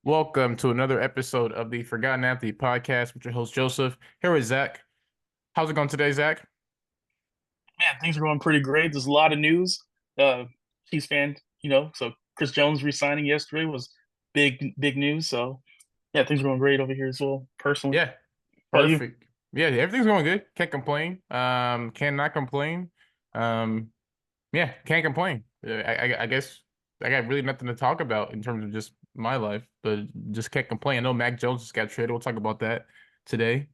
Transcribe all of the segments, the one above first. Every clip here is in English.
Welcome to another episode of the Forgotten Athlete podcast with your host Joseph. Here with Zach. How's it going today, Zach? Man, things are going pretty great. There's a lot of news. Uh, Chiefs fan, so Chris Jones resigning yesterday was big news. So yeah, things are going great over here as well, personally. Yeah, How about you? perfect. Yeah, everything's going good. Can't complain. Cannot complain. Um, yeah, can't complain. I guess I got really nothing to talk about in terms of just my life, but just can't complain. I know Mac Jones just got traded. We'll talk about that today.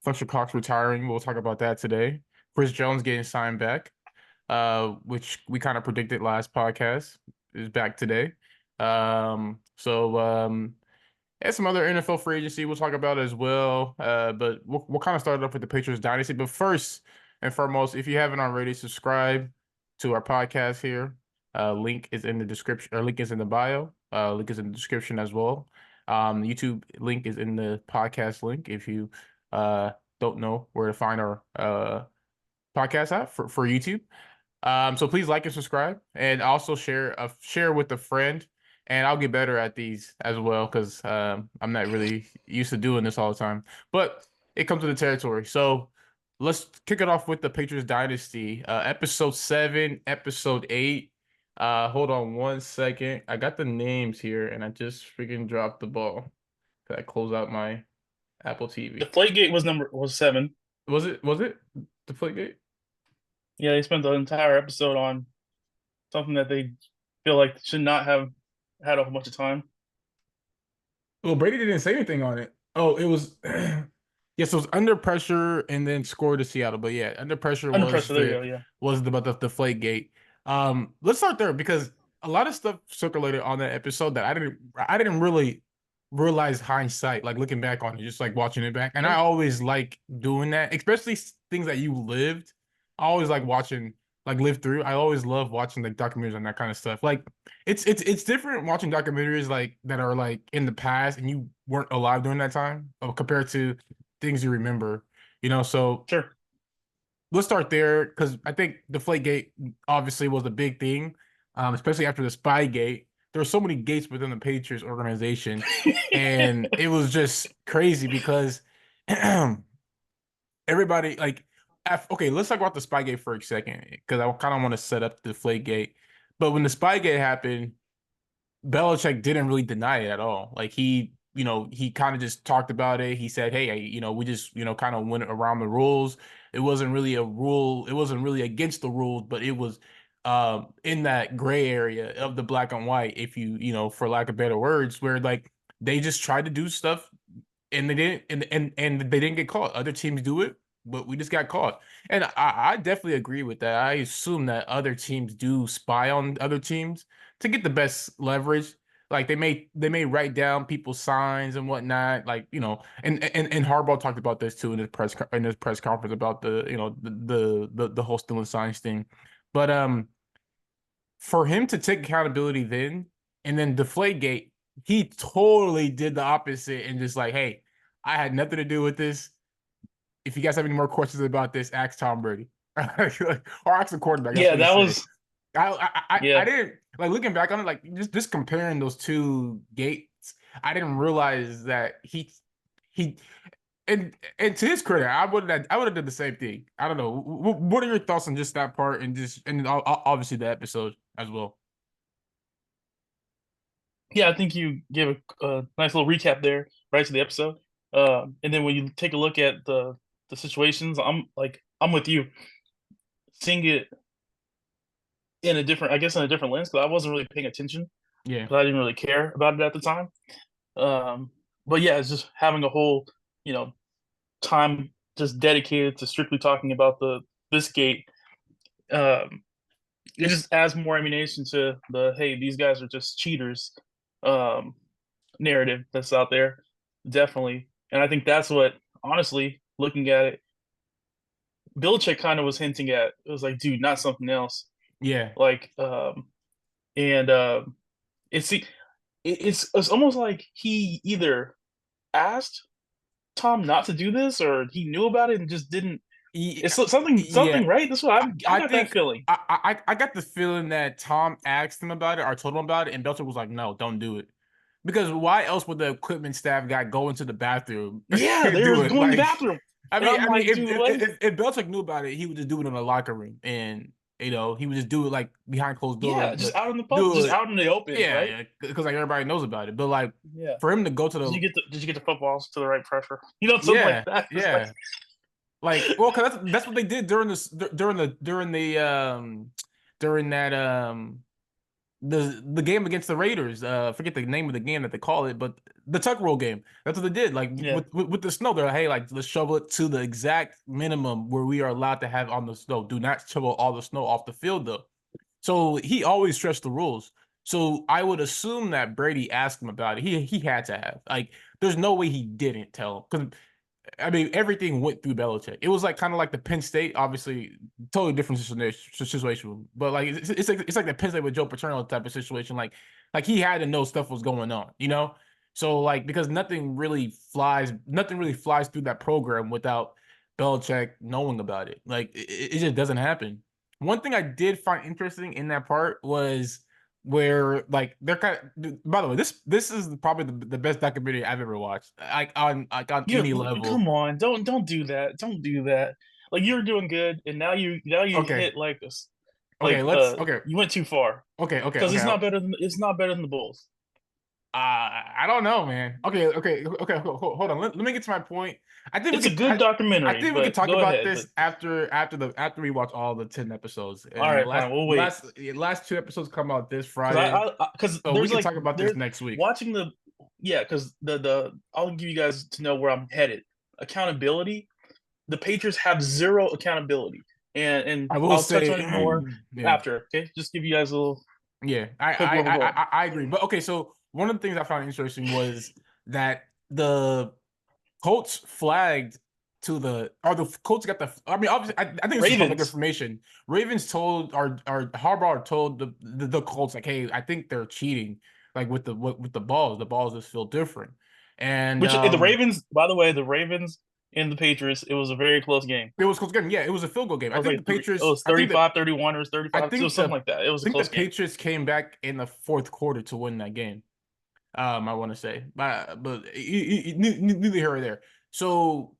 Fletcher Cox retiring. We'll talk about that today. Chris Jones getting signed back. Which we kind of predicted last podcast is back today. And some other NFL free agency we'll talk about as well. But we'll kind of start off with the Patriots Dynasty. But first and foremost, if you haven't already, subscribe to our podcast here. Link is in the description, or link is in the bio. Link is in the description as well. YouTube link is in the podcast link if you uh don't know where to find our podcast app for YouTube. So please like and subscribe, and also share with a friend. And I'll get better at these as well because I'm not really used to doing this all the time. But it comes with the territory. So let's kick it off with the Patriots Dynasty, episode 7, episode 8. Hold on one second. I got the names here, and I just freaking dropped the ball. I close out my Apple TV. Deflate Gate was 7. Was it Deflate Gate? Yeah, they spent the entire episode on something that they feel like should not have had a whole bunch of time. Well, Brady didn't say anything on it. Oh, it was yes, it was under pressure and then scored to Seattle. But yeah, under pressure Under pressure, there you go. Yeah, was about the Deflate Gate. Let's start there because a lot of stuff circulated on that episode that I didn't really realize hindsight, like looking back on it, just like watching it back. And I yeah, always like doing that, especially things that you lived. I always like watching like live through. I always love watching like documentaries and that kind of stuff. Like it's different watching documentaries like that are like in the past and you weren't alive during that time compared to things you remember. So sure. let's start there because I think Deflategate obviously was a big thing, especially after the Spygate. There were so many gates within the Patriots organization, and it was just crazy because everybody like okay, let's talk about the Spygate for a second because I kind of want to set up the Deflategate. But when the Spygate happened, Belichick didn't really deny it at all. Like he kind of just talked about it. He said, "Hey, we just, kind of went around the rules. It wasn't really a rule. It wasn't really against the rules, but it was in that gray area of the black and white, if for lack of better words, where like they just tried to do stuff and they didn't and they didn't get caught. Other teams do it, but we just got caught. And I definitely agree with that. I assume that other teams do spy on other teams to get the best leverage. Like they may write down people's signs and whatnot. Like, and Harbaugh talked about this too in his press conference about the whole stealing signs thing. But for him to take accountability then and then Deflategate, he totally did the opposite and just like, hey, I had nothing to do with this. If you guys have any more questions about this, ask Tom Brady. Or ask the quarterback. That's Yeah, what he that said. was I yeah. didn't like looking back on it, like just comparing those two gates. I didn't realize that he and to his credit, I would have done the same thing. I don't know. What are your thoughts on just that part and obviously the episode as well? Yeah, I think you gave a nice little recap there, right to the episode. And then when you take a look at the situations, I'm with you. Seeing it in a different, I guess, in a different lens because I wasn't really paying attention Yeah, because I didn't really care about it at the time. But yeah, it's just having a whole, you know, time just dedicated to strictly talking about the this gate. Um, it just adds more ammunition to the hey, these guys are just cheaters um, narrative that's out there. Definitely, and I think that's what, honestly, looking at it, Belichick kind of was hinting at. It was like, dude, not something else. yeah, Like, and it's it's almost like he either asked Tom not to do this or he knew about it and just didn't. yeah. It's something, Yeah. right? That's what I I got that think feeling. I got the feeling that Tom asked him about it or told him about it, and Belcher was like, "No, don't do it." because why else would the equipment staff guy go into the bathroom Yeah, and they were do it? going to the Like, bathroom, and I'm I mean, like, dude, what? if Belichick knew about it, he would just do it in the locker room, and he would just do it like behind closed doors, Yeah, just but out in the pub, do just it, out in the open, yeah, right? yeah, because like everybody knows about it. But like Yeah. for him to go to the, Did you get the footballs to the right pressure? You know, something like yeah, that. It's like, yeah, like well, cause that's what they did during this during that the game against the Raiders. Forget the name of the game that they call it, but the tuck roll game. That's what they did. Like yeah. with the snow, they're like, hey, like let's shovel it to the exact minimum where we are allowed to have on the snow. Do not shovel all the snow off the field though. So he always stressed the rules. So I would assume that Brady asked him about it. He had to have. Like, there's no way he didn't tell him because I mean, everything went through Belichick. It was like kind of like the Penn State, obviously, totally different situation. But like it's like the Penn State with Joe Paterno type of situation. Like he had to know stuff was going on, you know. So like because nothing really flies through that program without Belichick knowing about it. Like it just doesn't happen. One thing I did find interesting in that part was where like they're kind of, by the way, this is probably the best documentary I've ever watched, like on Yeah, any level. come on, don't do that. Don't do that. Like you were doing good, and now you Okay, hit like this, okay, like let's okay, you went too far because okay. it's not better than the Bulls. I don't know, man. Okay. Hold on. Let me get to my point. I think we It's a could. good I documentary, think we could but talk go about ahead. But this after we watch all the 10 episodes, all and right, fine, we'll wait last two episodes come out this because Friday, because so we there's can like talk about this there's next week. watching the yeah because the I'll give you guys to know where I'm headed. Accountability. The Patriots have zero accountability, and I will I'll touch say, on it more yeah. after. Okay, just give you guys a little Yeah, quick where we're going. I agree. But okay, so one of the things I found interesting was that the Colts flagged to the or the Colts got the. I mean, obviously, I think this is public Ravens, information. Ravens told our Harbaugh told the Colts like, hey, I think they're cheating, like with the balls. The balls just feel different, and which the Ravens, by the way, the Ravens and the Patriots, it was a very close game. it was close game. Yeah, it was a field goal game. It was like it was I think that 35-31 or I 35, so it was think something the like that. It was I a think the close game. Patriots came back in the fourth quarter to win that game. I want to say, but neither here or there. So,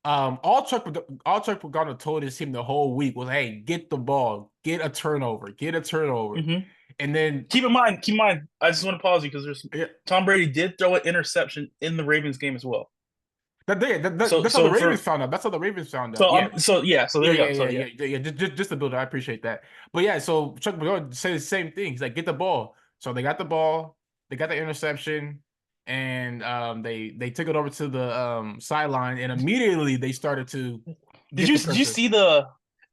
all Chuck Pagano told his team the whole week was, "Hey, get the ball, get a turnover," Hmm. and then Keep in mind. I just want to pause you because there's yeah, Tom Brady did throw an interception in the Ravens game as well. So that's how the so Ravens for found out. That's how the Ravens found out. so Yeah, so yeah. So there you go. So yeah, Just the builder. I appreciate that. But yeah, so Chuck Pagano said the same thing. He's like, get the ball. So they got the ball. They got the interception, and they took it over to the sideline, and immediately they started to get the did you pressure. see the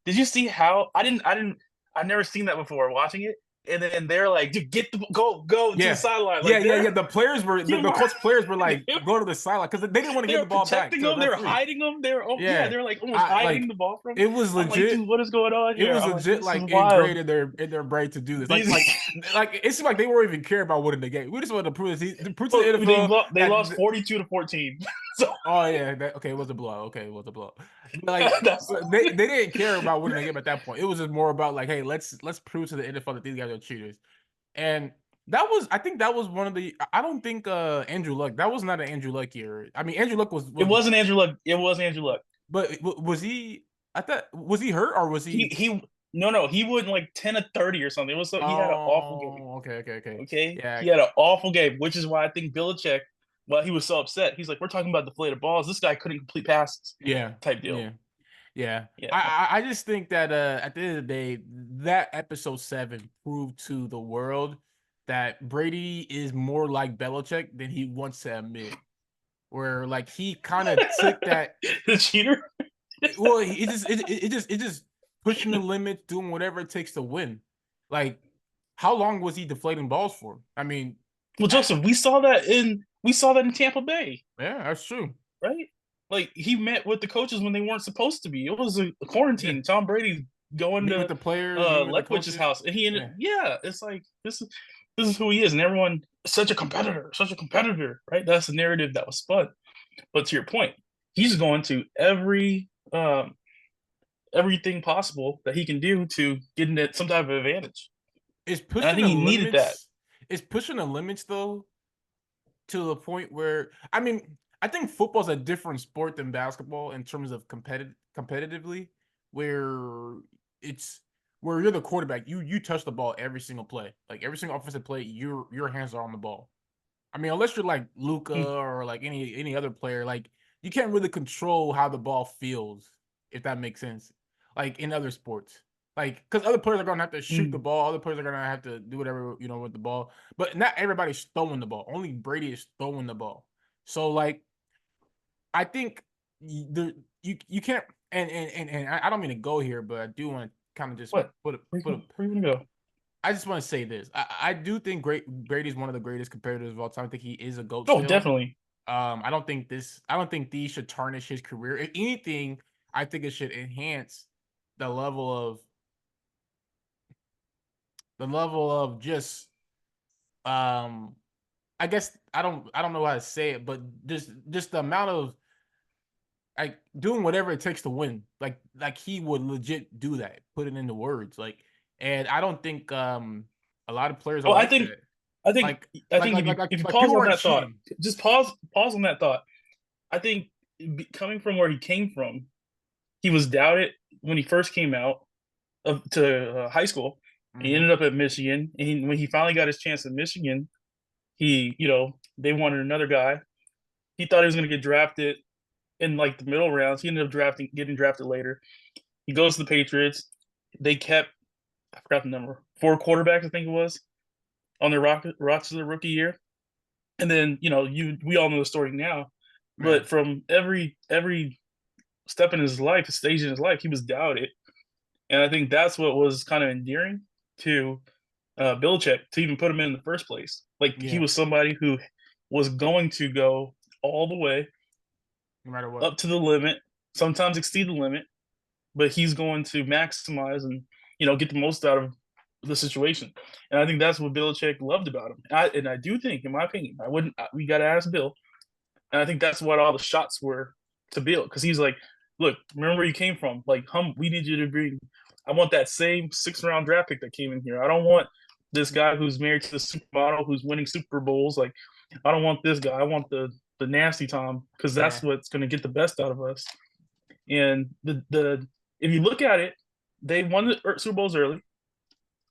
did you see how I've never seen that before watching it, and then they're like, dude, get the go to the Yeah. sideline, like they're The players were keep in the mind, Colts players were they like go to the sideline because they didn't want to they give were the ball back protecting to the them, they were referee. hiding them, they were yeah, Yeah, they're like almost I hiding like the ball from. it was I'm like, legit. dude, what is going on It here? was I'm like, legit this is like wild. ingrained in their brain to do this. These Like it seemed like they weren't even care about winning the game. We just wanted to prove to the well, NFL they that lost 42-14. So oh yeah, okay, it was a blow. Okay, it was a blow. But like that's they didn't care about winning the game at that point. It was just more about like, hey, let's prove to the NFL that these guys are cheaters. And that was I think that was one of the I don't think Andrew Luck that was not an Andrew Luck year. I mean Andrew Luck it was wasn't Andrew Luck. It was Andrew Luck. but was he I thought was he hurt or was he He no, he went like 10 of 30 or something. It was so he had an awful game. oh okay. Okay, Yeah. he had an awful game, which is why I think Belichick, well, he was so upset. He's like, we're talking about deflated balls. This guy couldn't complete passes, Yeah. type deal. Yeah. Yeah. Yeah, I just think that at the end of the day, that episode 7 proved to the world that Brady is more like Belichick than he wants to admit. Where like he kind of took that the cheater. well, it just pushing the limits, doing whatever it takes to win. Like, how long was he deflating balls for? I mean, Well, Joseph, we saw that in Tampa Bay, yeah, that's true. right? Like he met with the coaches when they weren't supposed to be. It was a Yeah, quarantine. Tom Brady going meet with to the players, meet with the Leftwich's coaches. house, and he ended. Yeah, Yeah, it's like this is who he is, and everyone such a competitor, right? That's the narrative that was spun. But to your point, he's going to everything possible that he can do to get into some type of advantage, it's and I pushing think the he needed that. limits. It's pushing the limits though. to the point where I mean, I think football's a different sport than basketball in terms of competitively, where it's where you're the quarterback. You touch the ball every single play. Like every single offensive play, your hands are on the ball. I mean, unless you're like Luca Mm, or like any other player, like you can't really control how the ball feels, if that makes sense. Like in other sports, like because other players are gonna have to shoot the mm. ball, other players are gonna have to do whatever with the ball, but not everybody's throwing the ball. Only Brady is throwing the ball. So like I think you can't and I don't mean to go here, but I do want to kind of just What? put a put a Where you gonna go? I just want to say this. I do think Brady's one of the greatest competitors of all time. I think he is a GOAT Oh, still. definitely. I don't think these should tarnish his career. If anything, I think it should enhance the level of just um I guess I don't know how to say it, but just the amount of like doing whatever it takes to win. Like he would legit do that, put it into words. And I don't think a lot of players are Well, like that. I think, Like I think if you like pause people on aren't that thought, cheating. just pause on that thought. I think coming from where he came from, he was doubted when he first came out to high school. He Hmm. ended up at Michigan, and when he finally got his chance at Michigan, they wanted another guy. He thought he was going to get drafted in like the middle rounds. He ended up getting drafted later. He goes to the Patriots. They kept, I forgot the number, four quarterbacks, I think it was, on their roster rookie year. And then, we all know the story now. Yeah, But from every step in his life, stage in his life, he was doubted. And I think that's what was kind of endearing to Belichick to even put him in the first place. Like he yeah, was somebody who was going to go all the way no matter what. up to the limit, sometimes exceed the limit, but he's going to maximize and get the most out of the situation. And I think that's what Belichick loved about him. And I do think, in my opinion, I wouldn't. We got to ask Bill, and I think that's what all the shots were to Bill because he's like, look, remember where you came from. Like, we need you to bring. I want that same 6th round draft pick that came in here. I don't want this guy who's married to the supermodel who's winning Super Bowls. Like, I don't want this guy. I want the nasty Tom because that's Yeah, what's going to get the best out of us. And the if you look at it, they won the Super Bowls early.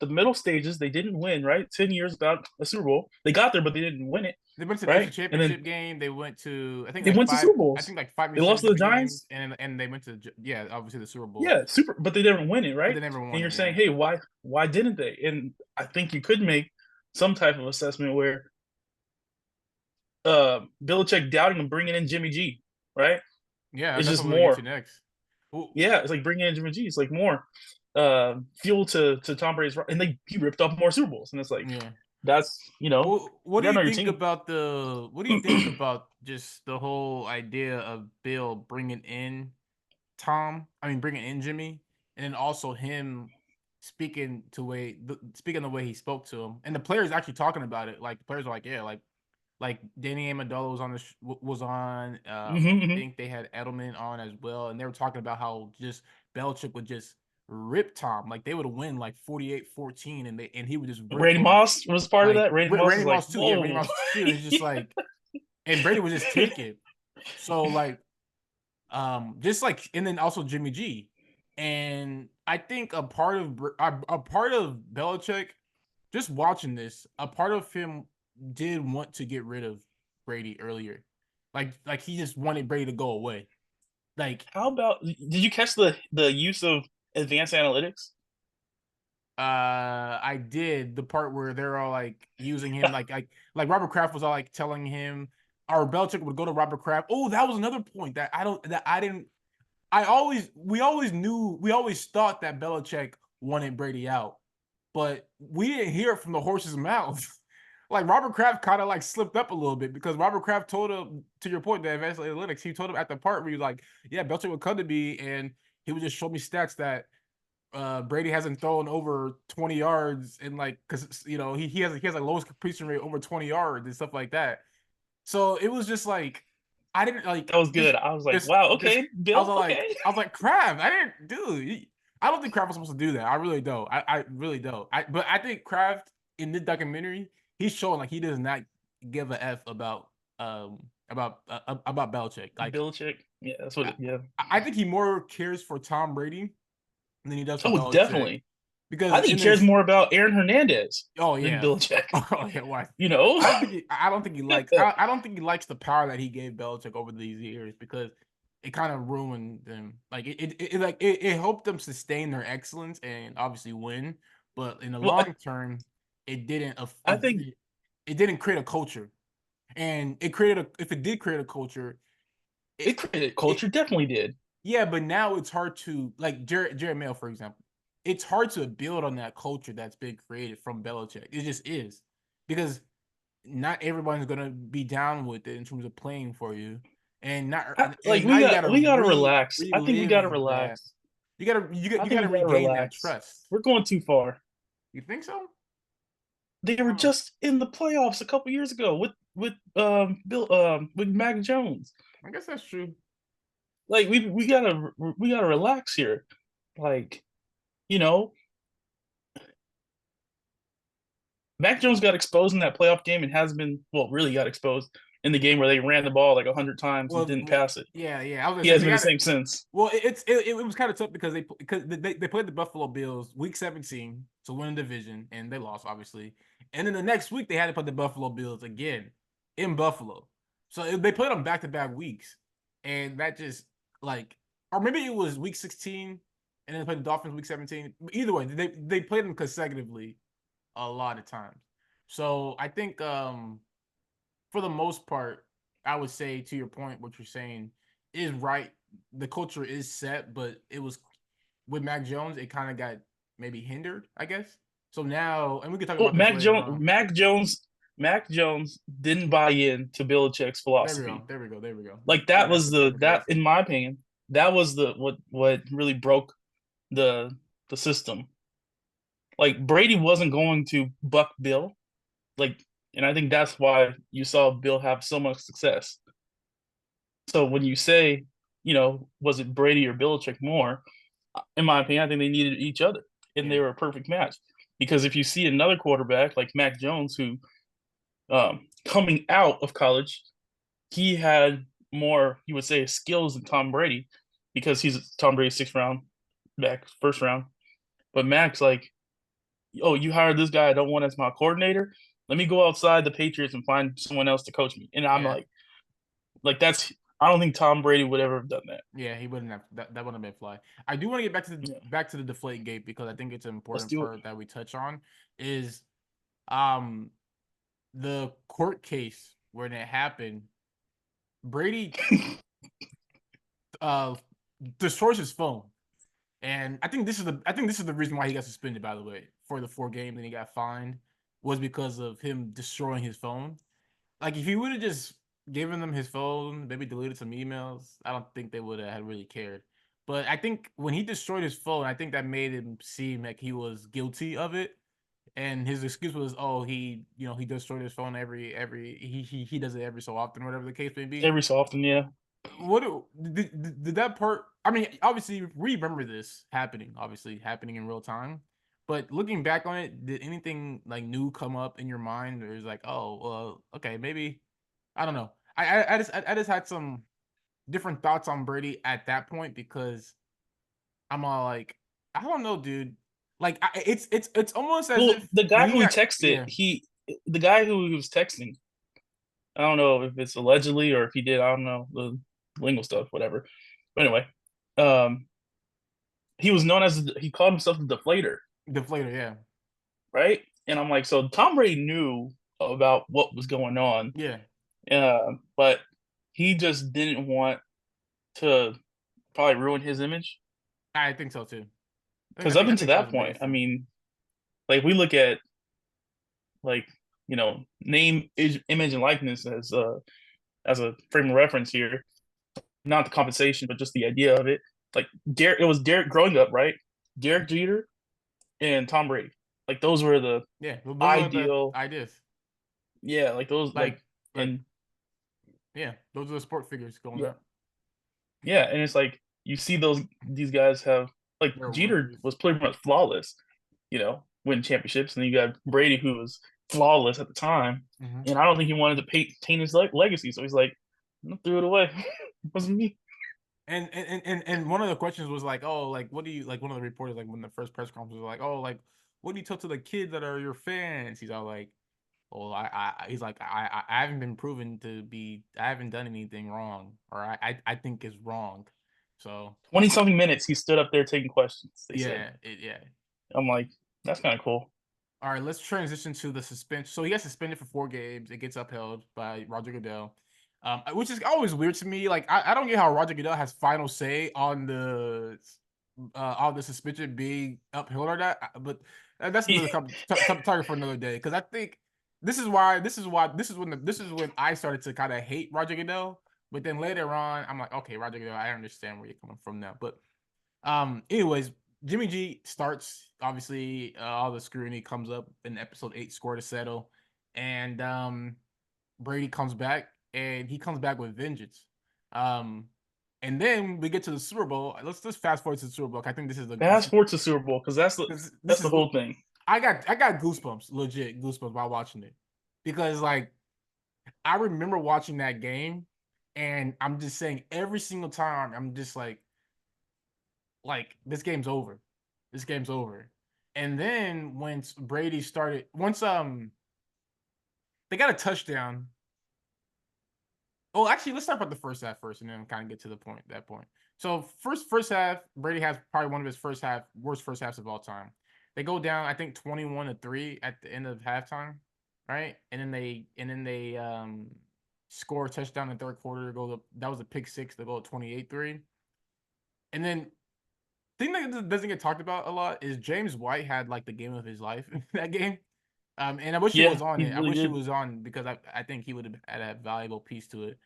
The middle stages they didn't win, right? 10 years without a Super Bowl. They got there, but they didn't win it, they went to the AFC right? And then Championship game. They went to they went to Super I Bowls. think like five They lost to the championship games, Giants. and they went to yeah, obviously the Super Bowl, Yeah, super, but they didn't win it, but right? they never And won you're it. saying, Yeah, hey, why didn't they? And I think you could make some type of assessment where Belichick doubting him, bringing in Jimmy G, right? yeah, It's that's just what we're gonna get to more. next. Well, Yeah, it's like bringing in Jimmy G. It's like more fuel to Tom Brady's, and he ripped off more Super Bowls, and it's like yeah. that's Well, what you do you gotta know your think team. about what do you think about just the whole idea of Bill bringing in bringing in Jimmy, and then also him speaking the way he spoke to him, and the players actually talking about it. Like the players are like, yeah, like Danny Amendola was on was on. I Hmm. think they had Edelman on as well, and they were talking about how just Belichick would just rip Tom. Like they would win like 48-14, and he would just rip Randy them. Moss was part of that. Randy Moss Randy is like, Moss too. Yeah, Randy whoa. Moss too. It's just like, and Brady would just take it. So like, just like, and then also Jimmy G. And I think a part of Belichick, just watching this, a part of him did want to get rid of Brady earlier. Like he just wanted Brady to go away. Like How about did you catch the use of advanced analytics? I did the part where they're all like using him like Robert Kraft was all like telling him or Belichick would go to Robert Kraft. Oh, that was another point that I didn't we always thought that Belichick wanted Brady out, but we didn't hear it from the horse's mouth. Like Robert Kraft kind of like slipped up a little bit because Robert Kraft told him, to your point, the advanced analytics, he told him at the part where he was like, yeah, Belichick would come to me and he would just show me stats that Brady hasn't thrown over 20 yards and like because he has a lowest completion rate over 20 yards and stuff like that. So it was just like I didn't like That was good. I was like, wow, this okay, Bill, okay. I was like Kraft. I didn't do. I don't think Kraft was supposed to do that. I really don't. I really don't. But I think Kraft in this documentary, he's showing like he does not. give a f about Belichick. Like Belichick. Yeah, that's what. I, Yeah. I think he more cares for Tom Brady than he does for Oh, Belichick definitely. because I think he in cares his more about Aaron Hernandez oh than yeah Belichick. oh yeah why You know. I don't think he likes the power that he gave Belichick over these years because it kind of ruined them. Like it helped them sustain their excellence and obviously win, but in the Well, long term, it didn't I think it didn't create a culture. And it created a if it did create a culture, it it created it culture. Definitely did. yeah, but now it's hard to like Jared Mail, for example. It's hard to build on that culture that's been created from Belichick. It just is because not everyone's gonna be down with it in terms of playing for you, Like and now you gotta we gotta relax. I think we gotta relive that. relax. I You think gotta we gotta regain that relax. trust. We're going too far. You think so? They were Oh, just in the playoffs a couple years ago with Bill with Mac Jones. I guess that's true. Like we gotta relax here. Like you know, Mac Jones got exposed in that playoff game and has been well really got exposed in the game where they ran the ball like 100 times and didn't pass it. Yeah. I was gonna He say has they been the got it. same since. Well, it was kind of tough because they played the Buffalo Bills week 17 to win the division and they lost obviously, and then the next week they had to play the Buffalo Bills again in Buffalo, so they played them back to back weeks, and that just like or maybe it was week 16 and then they played the Dolphins week 17. Either way, they played them consecutively a lot of times, so I think for the most part, I would say to your point, what you're saying is right. The culture is set, but it was with Mac Jones, it kind of got maybe hindered, I guess. So now, and we can talk Well, about this later on. Mac Jones didn't buy in to Belichick's There we go. philosophy. There we go. There we go. Like Yeah, that that's was the the perfect way to that say in it. my opinion, that was the what really broke the the system. Like Brady wasn't going to buck Bill. Like and I think that's why you saw Bill have so much success. So when you say, was it Brady or Belichick more? In my opinion, I think they needed each other and they Yeah, were a perfect match. Because if you see another quarterback like Mac Jones, who coming out of college, he had more, you would say, skills than Tom Brady because he's Tom Brady's sixth round back, first round. But Mac's like, oh, you hired this guy I don't want as my coordinator. Let me go outside the Patriots and find someone else to coach me. And I'm yeah, like that's I don't think Tom Brady would ever have done that. yeah. He wouldn't have that. Wouldn't have been fly. I do want to get Yeah, back to the Deflate Gate because I think it's an let's important do it. part that we touch on. Is um the court case when it happened. Brady uh destroys his phone. And I think this is the reason why he got suspended, by the way, for the 4 games and he got fined was because of him destroying his phone. Like if he would have just given them his phone, maybe deleted some emails, I don't think they would have really cared. But I think when he destroyed his phone, I think that made him seem like he was guilty of it. And his excuse was, oh, he destroyed his phone every he does it every so often, whatever the case may be. Every so often, yeah. What did that part? I mean, obviously, we remember this obviously happening in real time. But looking back on it, did anything like new come up in your mind, or is like, oh, well, okay, maybe I don't know. I just had some different thoughts on Brady at that point because I'm all like, I don't know, dude. Like, it's almost as Well, if the when guy he who he got texted, yeah the guy who he was texting, I don't know if it's allegedly or if he did, I don't know the lingo stuff, whatever. But anyway, um, he was known as he called himself the deflator, deflator, yeah, right? And I'm like, so Tom Brady knew about what was going on, yeah, but he just didn't want to probably ruin his image. I think so too. Because up I until think that was that the point, biggest I thing. mean, like we look at like name, image, and likeness as a frame of reference here, not the compensation, but just the idea of it. Like Derek, it was Derek growing up, right? Derek Jeter and Tom Brady. Like those were the Yeah, well, those are the ideal. ideas. Yeah, like those Like, like, and yeah, those are the sport figures going yeah, up. yeah, and it's like you see these guys have like They're Jeter workers. was pretty much flawless, win championships, and then you got Brady who was flawless at the time, Mm-hmm. and I don't think he wanted to taint his legacy. So he's like, I threw it away. It wasn't me. And one of the questions was like, oh, like what do you like? One of the reporters, like when the first press conference was like, oh, like what do you tell to the kids that are your fans? He's all like, well, he's like, I haven't been proven to be, I haven't done anything wrong, or I think is wrong. So 20 something minutes, he stood up there taking questions. They said, yeah. I'm like, that's kind of cool. All right, let's transition to the suspension. So he got suspended for 4 games. It gets upheld by Roger Goodell, which is always weird to me. Like I don't get how Roger Goodell has final say on the suspension being upheld or not. But that's another target for another day. Because I think this is when I started to kind of hate Roger Goodell. But then later on, I'm like, okay, Roger Goodell, I understand where you're coming from now. But anyways, Jimmy G starts. Obviously, all the scrutiny comes up in episode 8, score to settle, and Brady comes back, and he comes back with vengeance. Um, and then we get to the Super Bowl. Let's just fast forward to the Super Bowl. I think Fast forward to Super Bowl because this that's the is whole thing. I got goosebumps, legit goosebumps while watching it, because like I remember watching that game, and I'm just saying every single time I'm just like this game's over. This game's over. And then once Brady started, once they got a touchdown. Oh, actually, let's talk about the first half first, and then kind of get to the point. That point. So first half, Brady has probably one of his worst first halves of all time. They go down, I think 21-3 at the end of halftime, right? And then they score a touchdown in the third quarter. That was a pick six. They go 28-3. And then thing that doesn't get talked about a lot is James White had like the game of his life in that game. And I wish he Yeah, was on he it. I really wish he did. was on because I think he would have had a valuable piece to it.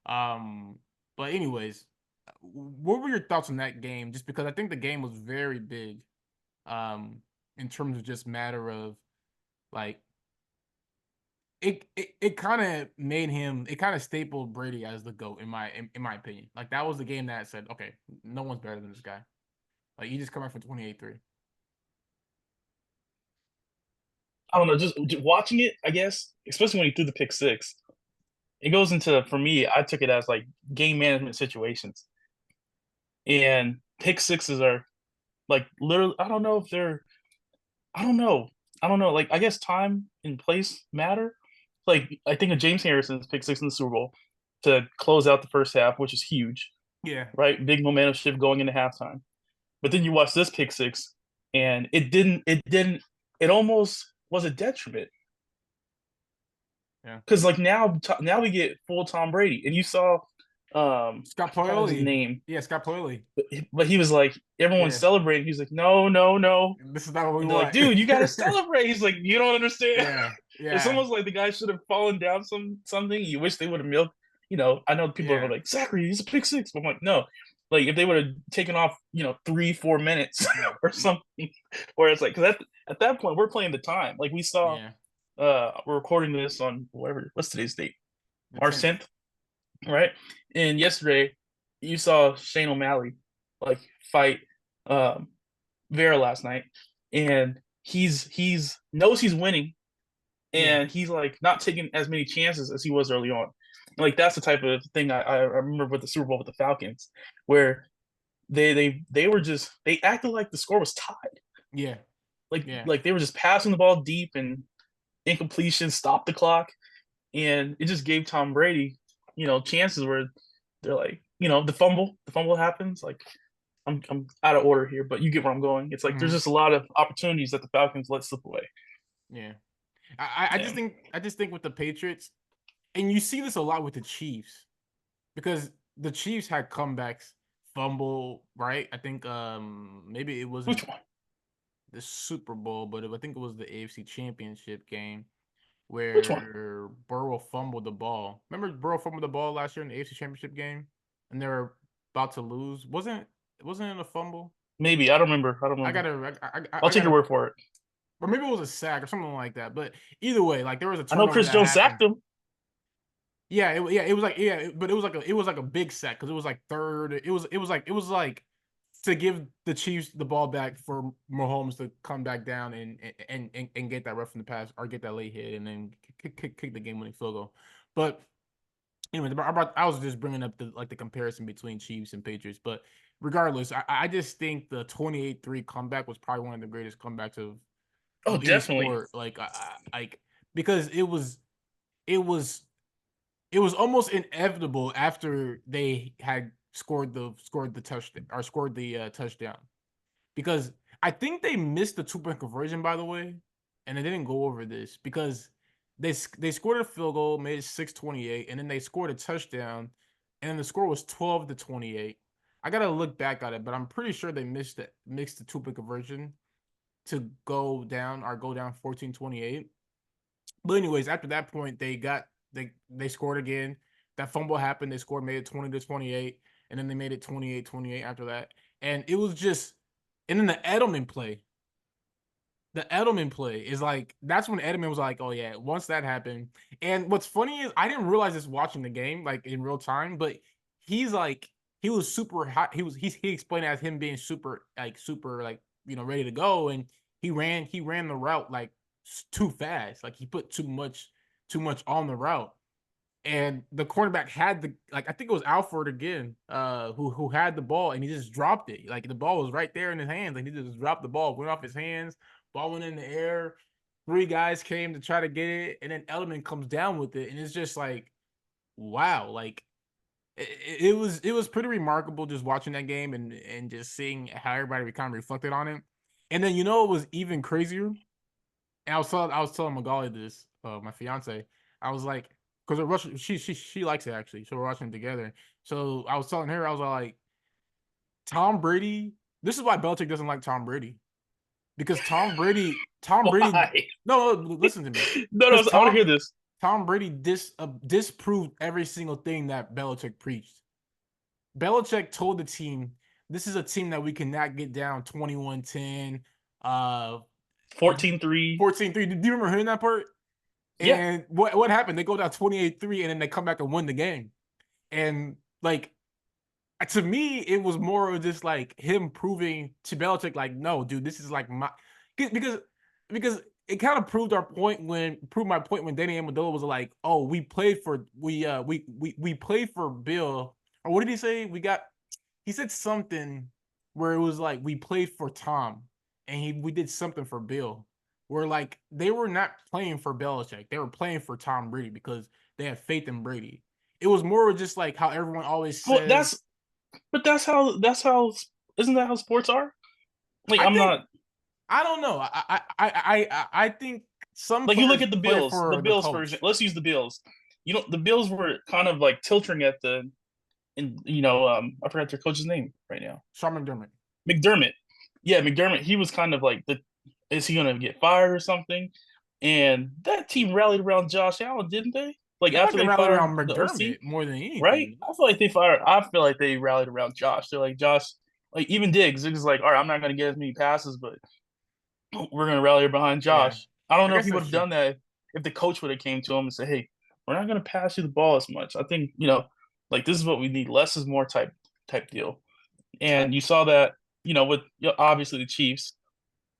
Um, but anyways, what were your thoughts on that game? Just because I think the game was very big, in terms of just matter of like it kind of made him, it kind of stapled Brady as the GOAT in my opinion. Like that was the game that said, okay, no one's better than this guy. Like you just come out for 28-3. I don't know, just watching it, I guess, especially when he threw the pick six, it goes into, for me, I took it as like game management situations. And pick sixes are like literally, I don't know if they're, I don't know. I don't know. Like, I guess time and place matter. Like, I think of James Harrison's pick six in the Super Bowl to close out the first half, which is huge, Yeah, right? Big momentum shift going into halftime. But then you watch this pick six, and it almost was a detriment. yeah. Because like now we get full Tom Brady, and you saw Scott I forgot his Poyoli. name, Yeah, Scott Poyoli. but he was like everyone's Yeah, celebrating. He's like, no, no, no, this is not what we and they're like, want. dude, you got to celebrate. He's like, you don't understand. Yeah, It's yeah, almost like the guy should have fallen down something. You wish they would have milked. You know, I know people are yeah, like, Zachary, he's a pick six. But I'm like, no. Like if they would have taken off, 3-4 minutes yeah, or something, where it's like, because at that point we're playing the time. Like we saw, yeah. we're recording this on what's today's date, The March 10th. 10th, right? And yesterday you saw Shane O'Malley like fight um Vera last night, and he's knows he's winning, Yeah, and he's like not taking as many chances as he was early on. Like that's the type of thing I remember with the Super Bowl with the Falcons, where they were just they acted like the score was tied. yeah, Like yeah. like they were just passing the ball deep and incompletion, stop the clock, and it just gave Tom Brady, chances where they're like, the fumble happens. Like I'm out of order here, but you get where I'm going. It's like there's Hmm. just a lot of opportunities that the Falcons let slip away. Yeah. Yeah. I just think with the Patriots, and you see this a lot with the Chiefs, because the Chiefs had comebacks, fumble, right? I think maybe it wasn't Which one? the Super Bowl, but I think it was the AFC Championship game Which one? where Burrow fumbled the ball. Remember Burrow fumbled the ball last year in the AFC Championship game, and they were about to lose. Wasn't it a fumble? Maybe I don't remember. I don't I remember. gotta I'll I take your gotta, word for it. or maybe it was a sack or something like that. But either way, like there was a I know turnover Chris that Jones happened. sacked him. Yeah, it was like, but it was like a big sack because it was like third. It was like to give the Chiefs the ball back for Mahomes to come back down and get that rough in the pass or get that late hit and then kick the game winning field goal. But anyway, I was just bringing up the comparison between Chiefs and Patriots. But regardless, I just think the 28-3 comeback was probably one of the greatest comebacks Oh, of any definitely. sport. Like because it was it was almost inevitable after they had scored the touchdown or scored the touchdown because I think they missed the 2 point conversion, by the way, and they didn't go over this because they scored a field goal, made it 6-28, and then they scored a touchdown, and then the score was 12-28. I gotta look back at it, but I'm pretty sure they mixed the 2 point conversion to go down 14-28. But anyways, after that point, they scored again. That fumble happened. They scored, made it 20-28, and then they made it 28-28 after that. And it was just, and then the Edelman play is like that's when Edelman was like, oh yeah, once that happened. And what's funny is I didn't realize this watching the game like in real time, but he's like he was super hot. He explained it as him being super like ready to go, and he ran the route like too fast. Like he put too much on the route. And the cornerback had the like I think it was Alford again, who had the ball and he just dropped it. Like the ball was right there in his hands, and he just dropped the ball, went off his hands, ball went in the air. Three guys came to try to get it, and then Edelman comes down with it, and it's just like, wow, like it was pretty remarkable just watching that game and just seeing how everybody kind of reflected on it. And then it was even crazier. And I was telling Magali this, my fiance. I was like, because we're watching, she likes it actually, so we're watching it together. So I was telling her, I was like, Tom Brady. This is why Belichick doesn't like Tom Brady because Tom Brady. Why? No, no, listen to me. No, no, Because I want to hear this. Tom Brady disproved every single thing that Belichick preached. Belichick told the team, "This is a team that we cannot get down 21-10, uh, 14-3. 14-3." Do you remember hearing that part? Yeah. And what happened? They go down 28-3 and then they come back and win the game. And like to me, it was more of just like him proving to Belichick, like, no, dude, this is like my because because it kind of proved my point when Danny Amendola was like, oh, we played for Bill. Or what did he say? He said something where it was like we played for Tom and we did something for Bill. Where like they were not playing for Belichick, they were playing for Tom Brady because they had faith in Brady. It was more just like how everyone always Well, says. that's how isn't that how sports are? Like I I'm think not I don't know. I think some like you look players at the play Bills, the for the Bills for example. coach. Let's use the Bills. The Bills were kind of like tilting at I forgot their coach's name right now. Sean McDermott. McDermott. Yeah, McDermott. He was kind of like is he gonna get fired or something? And that team rallied around Josh Allen, didn't they? Like They like after to they rally fired around the OC, McDermott more than right? anything. I feel like they rallied around Josh. They're like Josh, like even Diggs is like, all right, I'm not gonna get as many passes, but we're gonna rally behind Yeah, Josh. I don't I know if guess he would that's have true. done that if the coach would have came to him and said, "Hey, we're not gonna pass you the ball as much." I think like this is what we need. Less is more type deal. And you saw that with obviously the Chiefs.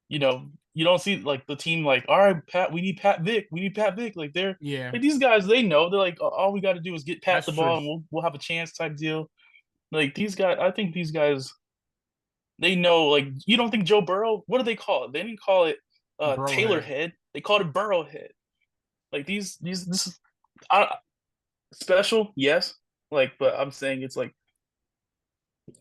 You don't see like the team like, all right, Pat, we need Pat Vick. Like they're Yeah, like these guys, they know they're like all we got to do is get Pat that's the true. ball and we'll have a chance type deal. Like these guys, I think these guys they know. Like you don't think Joe Burrow? What do they call it? They didn't call it Taylor Burrowhead. head. They called it Burrow head. Like these this is I, special, yes. Like, but I'm saying it's like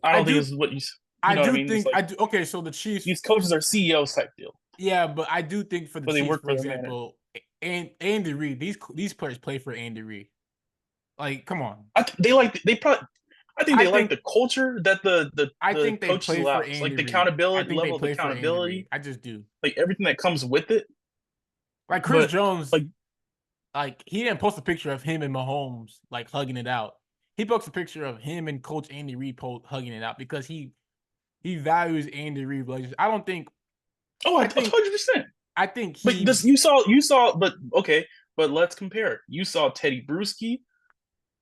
I I don't think do this is what you I know what I do mean. It's think like I do okay, so the Chiefs, these coaches are CEOs type deal, yeah, but I do think for the but they Chiefs, work for for their manager. example, and Andy Reid, these players play for Andy Reid. Like, come on. They probably I think I they like think the culture that I the think they coaches play for allows, like Andy the Reid. I accountability think they level of play for Andy Reid. accountability, I just do. like everything that comes with it. Like Chris But Jones, like, like he didn't post a picture of him and Mahomes like hugging it out. He posted a picture of him and Coach Andy Reid hugging it out because he values Andy Reid relationship. I don't think. oh, I think. 100%. I think But he. this but okay, but let's compare it. You saw Teddy Bruschi.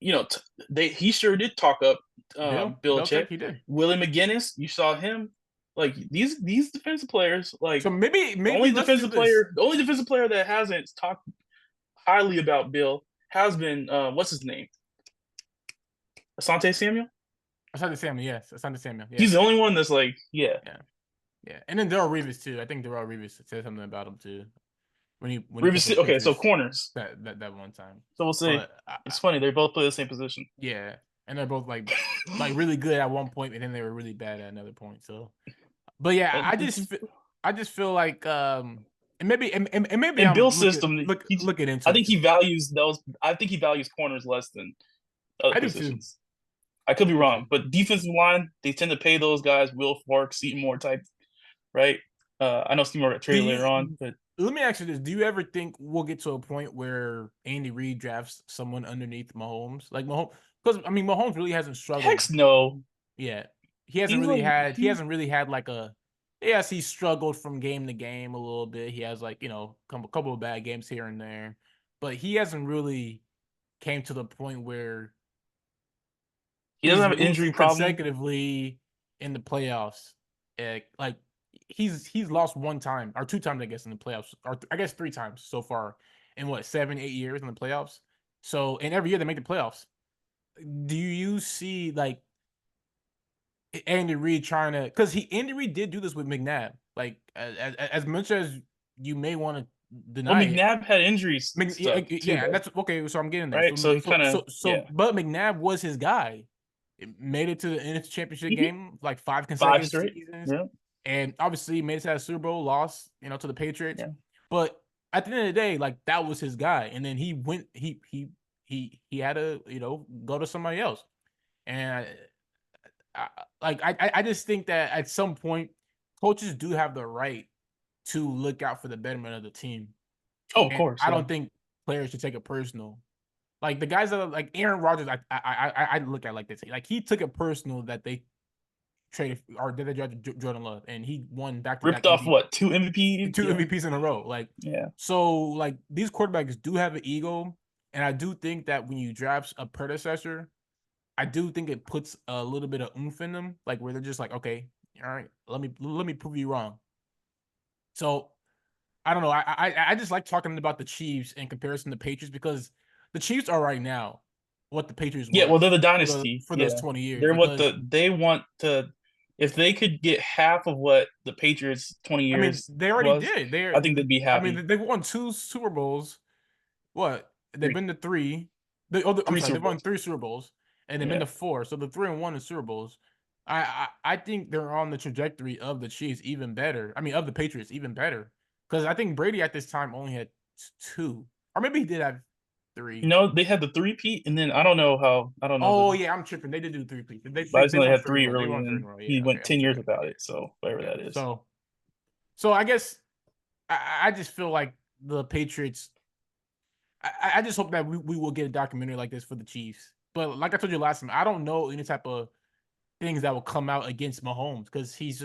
He sure did talk up. Belichick, Belichick. he did. Willie McGinnis, you saw him. Like these defensive players, like So maybe let's do this. the only defensive player that hasn't talked highly about Bill has been what's his name? Asante Samuel. Asante Samuel, yes. Asante Samuel, yeah. He's the only one that's like, yeah. Yeah. Yeah. And then Darrell Reeves too. I think Darrell Reeves said something about him too when he played for the Okay, so Patriots corners. that one time. So we'll see. But It's funny they both play the same position. yeah, and they're both like really good at one point, and then they were really bad at another point. So, but yeah, I just feel like and maybe In I'm Bill's system, looking I into it think he too. values those. I think he values corners less than other I do too. positions. I could be I do too. wrong, but defensive line they tend to pay those guys Will Fork, Seton Moore type, right? I know Seton Moore got Do traded later on, you? but Let me ask you this: do you ever think we'll get to a point where Andy Reid drafts someone underneath Mahomes, like Mahomes? Because I mean, Mahomes really hasn't struggled heck no. yet. He's like He he's hasn't really had like a. Yes, he struggled from game to game a little bit. He has like a couple of bad games here and there, but he hasn't really came to the point where he doesn't he's have an injury losing problem. consecutively in the playoffs. Like he's lost one time or two times, I guess, in the playoffs, or I guess three times so far in what 7, 8 years in the playoffs. So, and every year they make the playoffs. Do you see like Andy Reid trying to? Because Andy Reid did do this with McNabb. Like as much as you may want to Well, deny it, McNabb had injuries Yeah, stuff too, yeah, though, that's okay. So I'm getting there. right? So he kind of yeah, But McNabb was his guy. It made it to the NFC Championship mm-hmm. game like five Five consecutive straight. seasons, Yeah, and obviously made it to that Super Bowl, lost, to the Patriots. yeah. But at the end of the day, like that was his guy, and then he went. He had to go to somebody else, and I just think that at some point, coaches do have the right to look out for the betterment of the team, Oh, of and course, I yeah. don't think players should take it personal. Like the guys that are like Aaron Rodgers, I look at like this. Like he took it personal that they traded or did they draft Jordan Love, and he won back to back Ripped off MVP, what two MVP? two Yeah, MVPs in a row. Like yeah. so, like these quarterbacks do have an ego, and I do think that when you draft a predecessor, I do think it puts a little bit of oomph in them, like where they're just like, okay, all right, let me prove you wrong. So I don't know. I just like talking about the Chiefs in comparison to Patriots because the Chiefs are right now what the Patriots Yeah, well, were they're the dynasty. for those Yeah, 20 years they're what because they want to. If they could get half of what the Patriots 20 years they already was, did. I think they'd be I happy. mean they've won two Super Bowls. What? They've Three, been to three. I'm three sorry, Super they've won Bowls. three Super Bowls and they've been Yeah, to four. So the 3-1 in Super Bowls. I think they're on the trajectory of the Chiefs even better. I mean of the Patriots even better. Because I think Brady at this time only had two. Or maybe he did have three. they had the three-peat, and then I don't know Oh the. yeah, I'm tripping. They did do three peats. But I just They know they won had three in a three row. They early, won and three in then a row. he Yeah, went okay, I'm 10 years tripping. without it. So whatever Yeah. that is. So I guess I just feel like the Patriots. I just hope that we will get a documentary like this for the Chiefs. But like I told you last time, I don't know any type of things that will come out against Mahomes because he's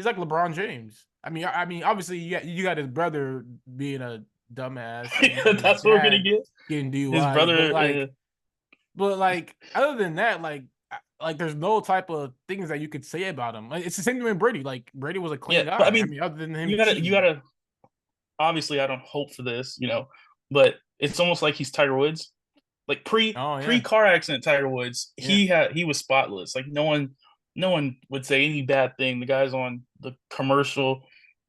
like LeBron James. I mean, obviously you got his brother being a dumbass, and you got his That's what we're gonna dad get. getting His DUIs, brother. but like other than that, like there's no type of things that you could say about him. Like, it's the same thing with Brady. Like Brady was a Yeah, clean but I guy. I mean, mean, other than him you cheating. gotta. Obviously, I don't hope for this, but it's almost like he's Tiger Woods. Like Oh pre yeah, car accident Tiger Woods, yeah, he was spotless. Like no one would say any bad thing. The guy's on the commercial,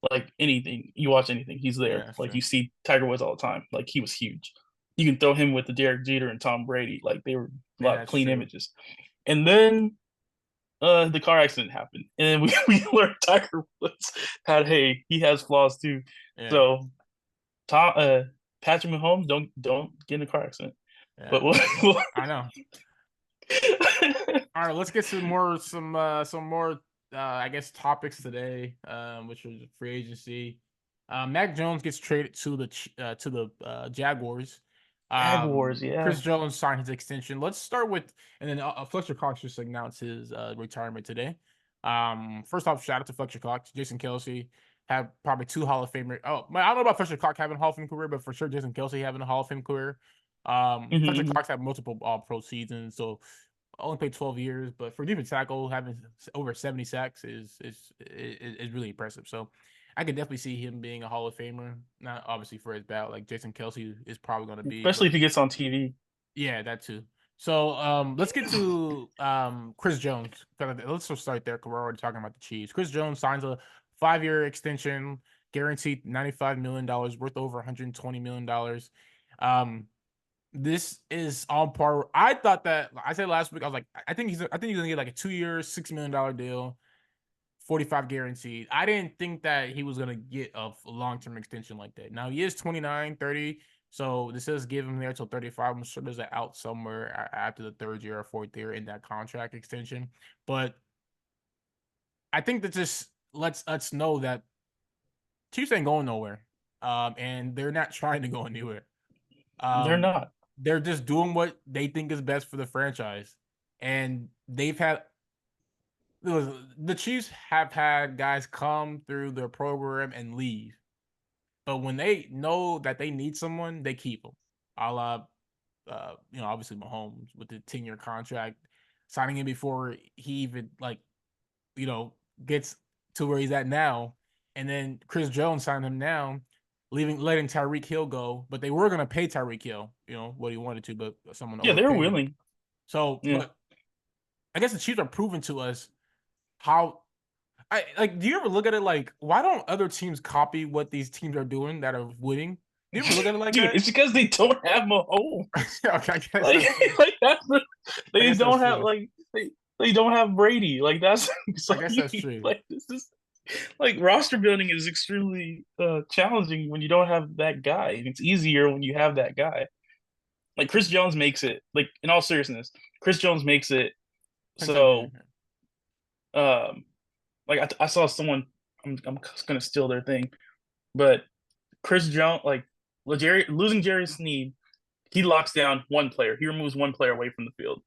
like anything. You watch anything, he's yeah. there. That's Like true. you see Tiger Woods all the time. Like he was huge. You can throw him with the Derek Jeter and Tom Brady. Like they were a Yeah, lot of that's clean true. images. And then the car accident happened. And then we learned Tiger Woods he has flaws too. Yeah, So Tom Patrick Mahomes, don't get in a car accident. yeah. But we'll I know. All right, let's get some more I guess topics today, which was free agency. Mac Jones gets traded to the Jaguars. Jaguars, yeah. Chris Jones signed his extension. Let's start with and then Fletcher Cox just announced his retirement today. First off, shout out to Fletcher Cox, Jason Kelsey have probably two Hall of Famer. Oh, I don't know about Fletcher Cox having a Hall of Fame career, but for sure Jason Kelsey having a Hall of Fame career. Fletcher Mm-hmm. Cox had multiple All Pro seasons, so only played 12 years, but for defensive tackle, having over 70 sacks is really impressive. So I could definitely see him being a Hall of Famer. Not obviously for his bat, like Jason Kelsey is probably going to be, especially but if he gets on TV. yeah, that too. So let's get to Chris Jones. Let's just start there because we're already talking about the Chiefs. Chris Jones signs a 5-year extension, guaranteed $95 million, worth over $120 million. This is on par. I thought that I said last week. I was like, I think he's gonna get like a 2-year, $6 million deal, 45 guaranteed. I didn't think that he was gonna get a long-term extension like that. Now he is 29, 30, so this does give him there till 35. I'm sure there's an out somewhere after the third year or fourth year in that contract extension. But I think that just lets us know that Chiefs ain't going nowhere. And they're not trying to go anywhere. They're Um, not. they're just doing what they think is best for the franchise. And they've had the Chiefs have had guys come through their program and leave. But when they know that they need someone, they keep them. A la, obviously Mahomes with the 10-year contract, signing him before he even you know, gets to where he's at now. And then Chris Jones signed him now, letting Tyreek Hill go. But they were gonna pay Tyreek Hill, what he wanted to, but someone Yeah, they're overpaid him. willing. So, Yeah. but I guess the Chiefs are proving to us how I like. Do you ever look at it like why don't other teams copy what these teams are doing that are winning? Do you ever look at it like Dude, that? it's because they don't have Mahomes. Okay, I guess Like, that's true. like that's I they guess that's don't have true. like they don't have Brady. Like that's so I guess you that's true. like this is like roster building is extremely challenging when you don't have that guy. And it's easier when you have that guy. Like Chris Jones makes it. Like in all seriousness, Chris Jones makes it so. Pennsylvania. Um, like I saw someone. I'm gonna steal their thing, but Chris Jones like losing Jerry Sneed, he locks down one player. He removes one player away from the field.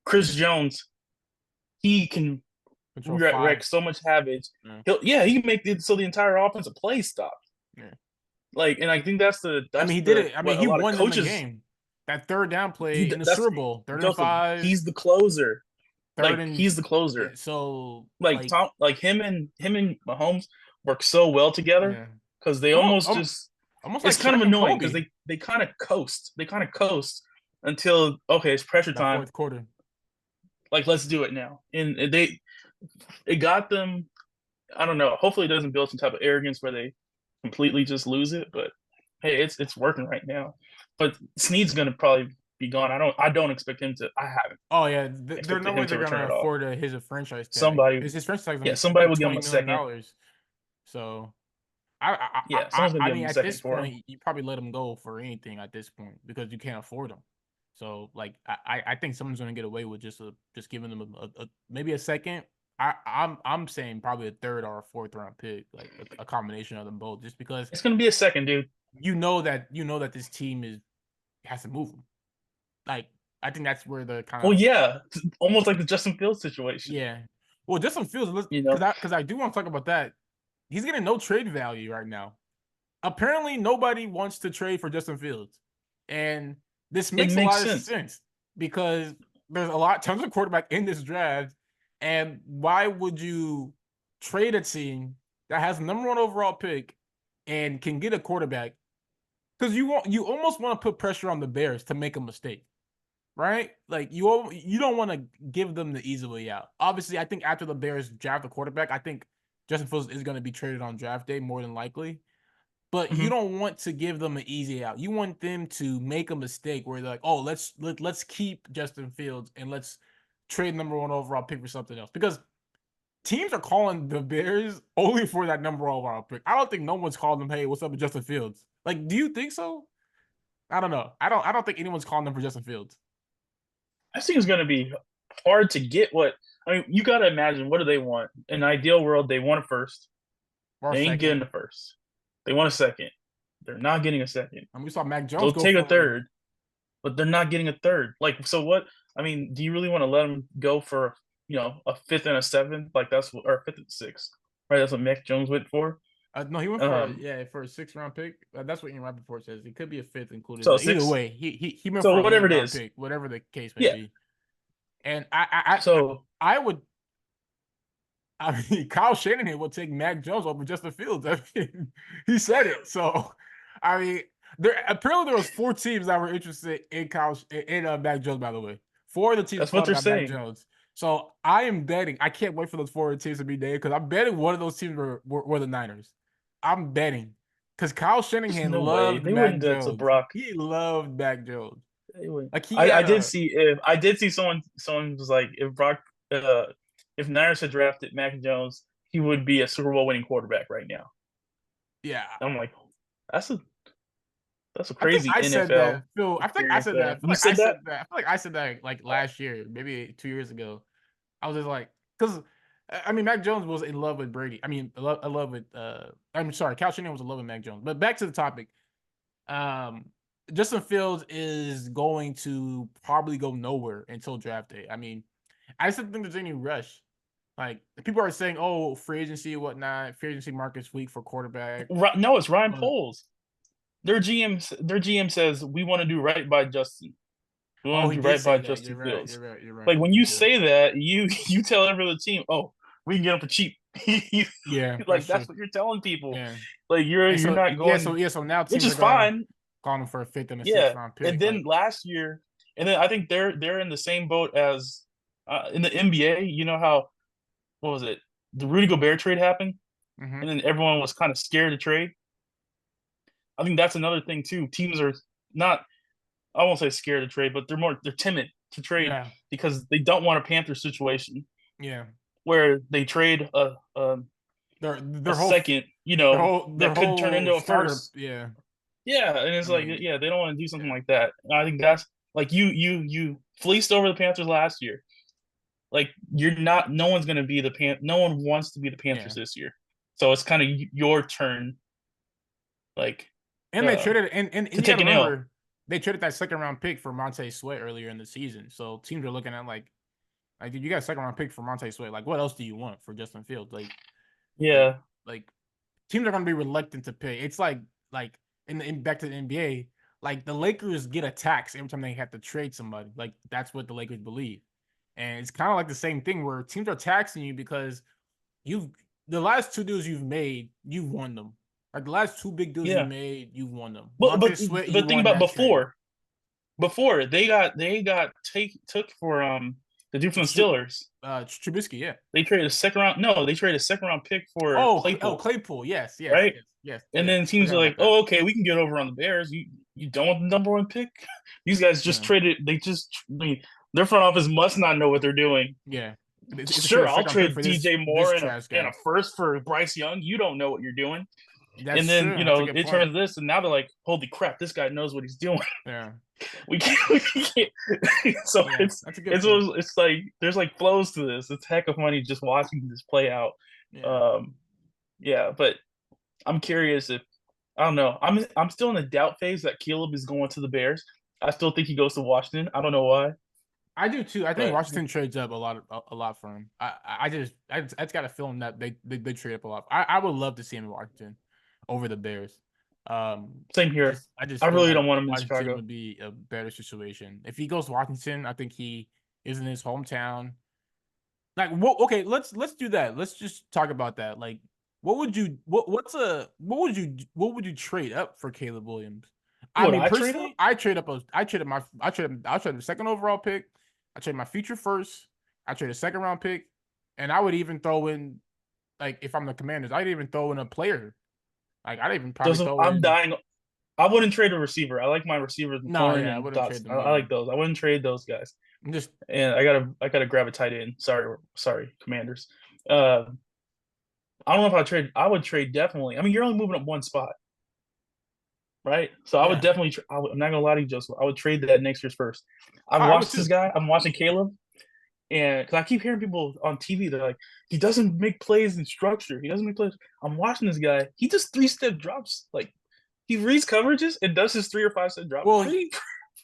Chris Jones, he can Control wreck 5. so much havoc. Yeah. He can make it so the entire offensive play stop. Yeah. Like, and I think that's I mean, that's he did the it. I mean, what a he lot of won them the coaches. game. That third down play in the That's Super Bowl, third and Joseph. 5, He's the closer. third Like and he's the closer. so Like like Like him and Mahomes work so well together yeah, because they almost almost just. almost like It's kind of Shaq and annoying because Kobe they kind of coast. They kind of coast until okay, it's pressure that time. fourth quarter. Like let's do it now. And it got them. I don't know. Hopefully, it doesn't build some type of arrogance where they completely just lose it. But hey, it's working right now. But Snead's gonna probably be gone. I don't expect him to. I haven't Oh yeah, there's no expected way him to they're return gonna at all. afford his franchise tag. Somebody, His franchise tag is yeah, only I somebody think will give him twenty a million second. dollars. So I I, I Yeah, I someone's gonna I give him mean a at second this for him. point you probably let him go for anything at this point because you can't afford him. So like I think someone's gonna get away with just giving them a maybe a second. I'm saying probably a third or a fourth round pick, like a combination of them both, just because It's gonna be a second, dude. you know that this team has to move them. Like I think that's where the kind Well, of yeah, it's almost like the Justin Fields situation. yeah. Well, Justin Fields, You know, because I do want to talk about that. He's getting no trade value right now. Apparently, nobody wants to trade for Justin Fields, and this it makes a makes lot of sense. sense because there's tons of quarterback in this draft, and why would you trade a team that has the number one overall pick and can get a quarterback? Because you almost want to put pressure on the Bears to make a mistake, right? Like you don't want to give them the easy way out. Obviously, I think after the Bears draft a quarterback, I think Justin Fields is going to be traded on draft day more than likely. But you Hmm. don't want to give them an easy out. You want them to make a mistake where they're like, "Oh, let's keep Justin Fields and let's trade number one overall pick for something else." Because teams are calling the Bears only for that number one overall pick. I don't think no one's calling them, "Hey, what's up with Justin Fields?" Like, do you think so? I don't know. I don't think anyone's calling them for Justin Fields I think it's gonna be hard to get what. I mean, you got to imagine what do they want? In an ideal world, they want a first. or a They ain't getting second. a first. They want a second. They're not getting a second. And we saw Mac Jones They'll go take a for third, but they're not getting a third. Like, so what? I mean, do you really want to let them go for a fifth and a seventh? Like that's what, or fifth and sixth, right? That's what Mac Jones went for. no, he went for Um, for a 6th round pick. That's what Ian Rappaport says. It could be a fifth included. so But either six. way, he went So for a whatever late it round is, pick, whatever the case may yeah. be. And So I would. I mean, Kyle Shanahan will take Mac Jones over Justin Fields. I mean, he said it. So, I mean, there was 4 teams that were interested in Mac Jones. By the way, 4 of the teams that's what called they're about Mac saying. Jones. So I am betting. I can't wait for those 4 teams to be there because I'm betting one of those teams were the Niners. I'm betting because Kyle There's Shanahan no way loved they Mac wouldn't do that to Jones. Brock. He loved Mac Jones. They wouldn't. Like he I had did a see someone was like uh, if Niners had drafted Mac Jones, he would be a Super Bowl winning quarterback right now. yeah. I'm like, that's a that's a I think crazy I said that, NFL Phil. I think I experience said that. I there. feel You like I said said that? that. I feel like I said that like last year, maybe 2 years ago. I was just like, because I mean, Mac Jones was in love with Brady. I mean, in love with. I'm sorry, Cal Shanahan was in love with Mac Jones. But back to the topic. Um, Justin Fields is going to probably go nowhere until draft day. I mean, I just don't think there's any rush. Like people are saying, oh, free agency and whatnot. Free agency market's weak for quarterback. No, it's Ryan But Poles. Their GM says we want to do right by Justin. We oh, want he to do did right say by that. Justin You're right. Fields. You're right. You're right. Like when He you did. say that, you tell every other team, "Oh, we can get him for cheap." Yeah, Like that's that's true. what you're telling people. Yeah. Like you're And you're so not yeah, so going, yeah, so now which teams is are gonna fine. call him for a fifth and a sixth Yeah, round and pick. then Like, last year, and then I think they're in the same boat as in the NBA. You know how what was it? The Rudy Gobert trade happened, hmm and then everyone was kind of scared to trade. I think that's another thing too. Teams are not, I won't say scared to trade, but they're timid to trade yeah, because they don't want a Panther situation yeah. where they trade Their a their whole second, their that could turn whole into a starter. first. Yeah, Yeah, and it's I like, mean, yeah, they don't want to do something yeah, like that. And I think that's like you fleeced over the Panthers last year. Like you're not. No one's gonna be the No one wants to be the Panthers yeah. this year. So it's kind of your turn, like And they uh traded to and you got take to an L. remember they traded that second round pick for Montez Sweat earlier in the season. So teams are looking at like dude, you got a second round pick for Montez Sweat. Like, what else do you want for Justin Fields? Like Yeah, like teams are going to be reluctant to pay. It's like in back to the NBA, like the Lakers get a tax every time they have to trade somebody. Like that's what the Lakers believe, and it's kind of like the same thing where teams are taxing you because you've the last 2 deals you've made, you've won them. Like the last 2 big deals you yeah. made, you've won them. But but Montez Sweat, you but think won about that trade. before they got take took for the dude from the Steelers. Trubisky, yeah. They traded a second round. No, they traded a second round pick for Oh, Claypool, Claypool, yes, yes, right? yes, yes, And yes. then teams Forgot are about like, that. "Oh, okay, we can get over on the Bears. You don't want the number one pick? These guys just Yeah, traded. They just, I mean, their front office must not know what they're doing. yeah. It's a trade Sure, a I'll second round pick trade for DJ this Moore trash and a guy. first for Bryce Young. You don't know what you're doing." That's And then true. That's a good it point. turns this, and now they're like, "Holy crap, this guy knows what he's doing." Yeah. We can't. We can't. So Yeah, it's that's a good it's point. it's like there's like flows to this. It's heck of money just watching this play out. Yeah. Um, yeah, but I'm curious if I don't know. I'm still in the doubt phase that Caleb is going to the Bears. I still think he goes to Washington. I don't know why, I do too. I think but Washington trades up a lot for him. I just got a feeling that they trade up a lot. I would love to see him in Washington over the Bears. same here. I just I feel really like don't want him in Washington Chicago. would be a better situation. If he goes to Washington, I think he is in his hometown. Like, okay, let's do that. Let's just talk about that. Like, what would you trade up for Caleb Williams? I Would mean, I trade up? personally, I traded a second overall pick. I traded my future first. I traded a second round pick, and I would even throw in like if I'm the Commanders, I'd even throw in a player. Like I'd even probably Joseph, throw I'm in. dying. I wouldn't trade a receiver. I like my receivers, No, McLaurin yeah, I and wouldn't Dotson. trade I, them I like either. those. I wouldn't trade those guys. I'm just And I gotta grab a tight end. Sorry, Commanders. Uh, I don't know if I trade. I would trade definitely. I mean, you're only moving up one spot, right? So I would yeah. definitely. I'm not gonna lie to you, Joseph. I would trade that next year's first. I've I would watched this too. guy. I'm watching Caleb, and because I keep hearing people on TV, they're like, he doesn't make plays in structure. He doesn't make plays. I'm watching this guy. He does 3-step drops. Like he reads coverages and does his 3 or 5 step drop Well,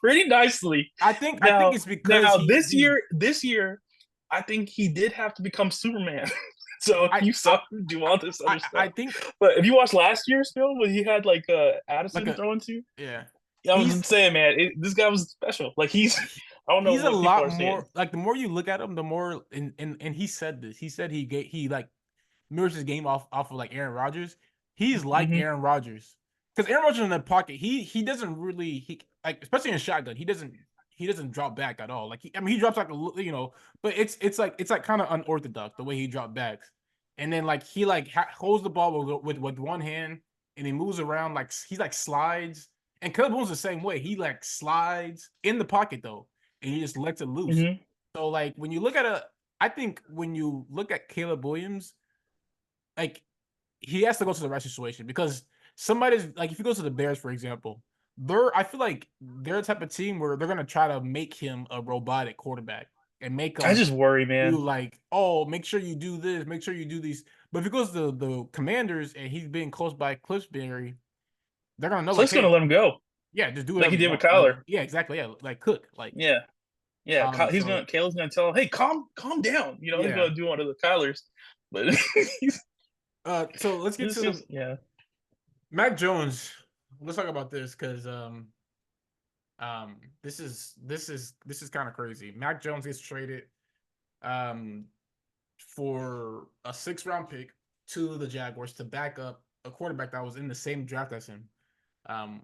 pretty nicely. I think Now, it's because now he's this year, I think he did have to become Superman. So I you I saw him do all this other I stuff. think But if you watch last year's film when he had like like Addison a throwing to, yeah. yeah, I was He's saying, man, this guy was special. Like he's I don't know He's a what people lot are saying. more like the more you look at him, the more and he said this. He said he like mirrors his game off of like Aaron Rodgers. He's like Hmm. Aaron Rodgers because Aaron Rodgers in the pocket, he doesn't really he like especially in shotgun, he doesn't drop back at all. Like I mean he drops like but it's like kind of unorthodox the way he drop backs, and then like he like holds the ball with one hand and he moves around like he like slides. And Caleb Williams the same way. He like slides in the pocket though, and he just lets it loose. Hmm. So like when you look at I think when you look at Caleb Williams, like he has to go to the right situation because somebody's like if you go to the Bears, for example, I feel like they're the type of team where they're gonna try to make him a robotic quarterback and make I him just worry, do man. like, oh, make sure you do this, make sure you do these. But if he goes to the Commanders and he's being close by Cliffsbury, they're gonna know like, Cliff's gonna hey, let him go, yeah, just do like whatever he you did with want. Like, Kyler. yeah, exactly, yeah, like cook, like, Yeah, yeah. so Caleb's gonna tell him, hey, calm down. You know, he's yeah. gonna do one of the Kylers, but he's So let's get this to the seems yeah. Mac Jones. Let's talk about this because this is kind of crazy. Mac Jones gets traded um for a 6th round pick to the Jaguars to back up a quarterback that was in the same draft as him,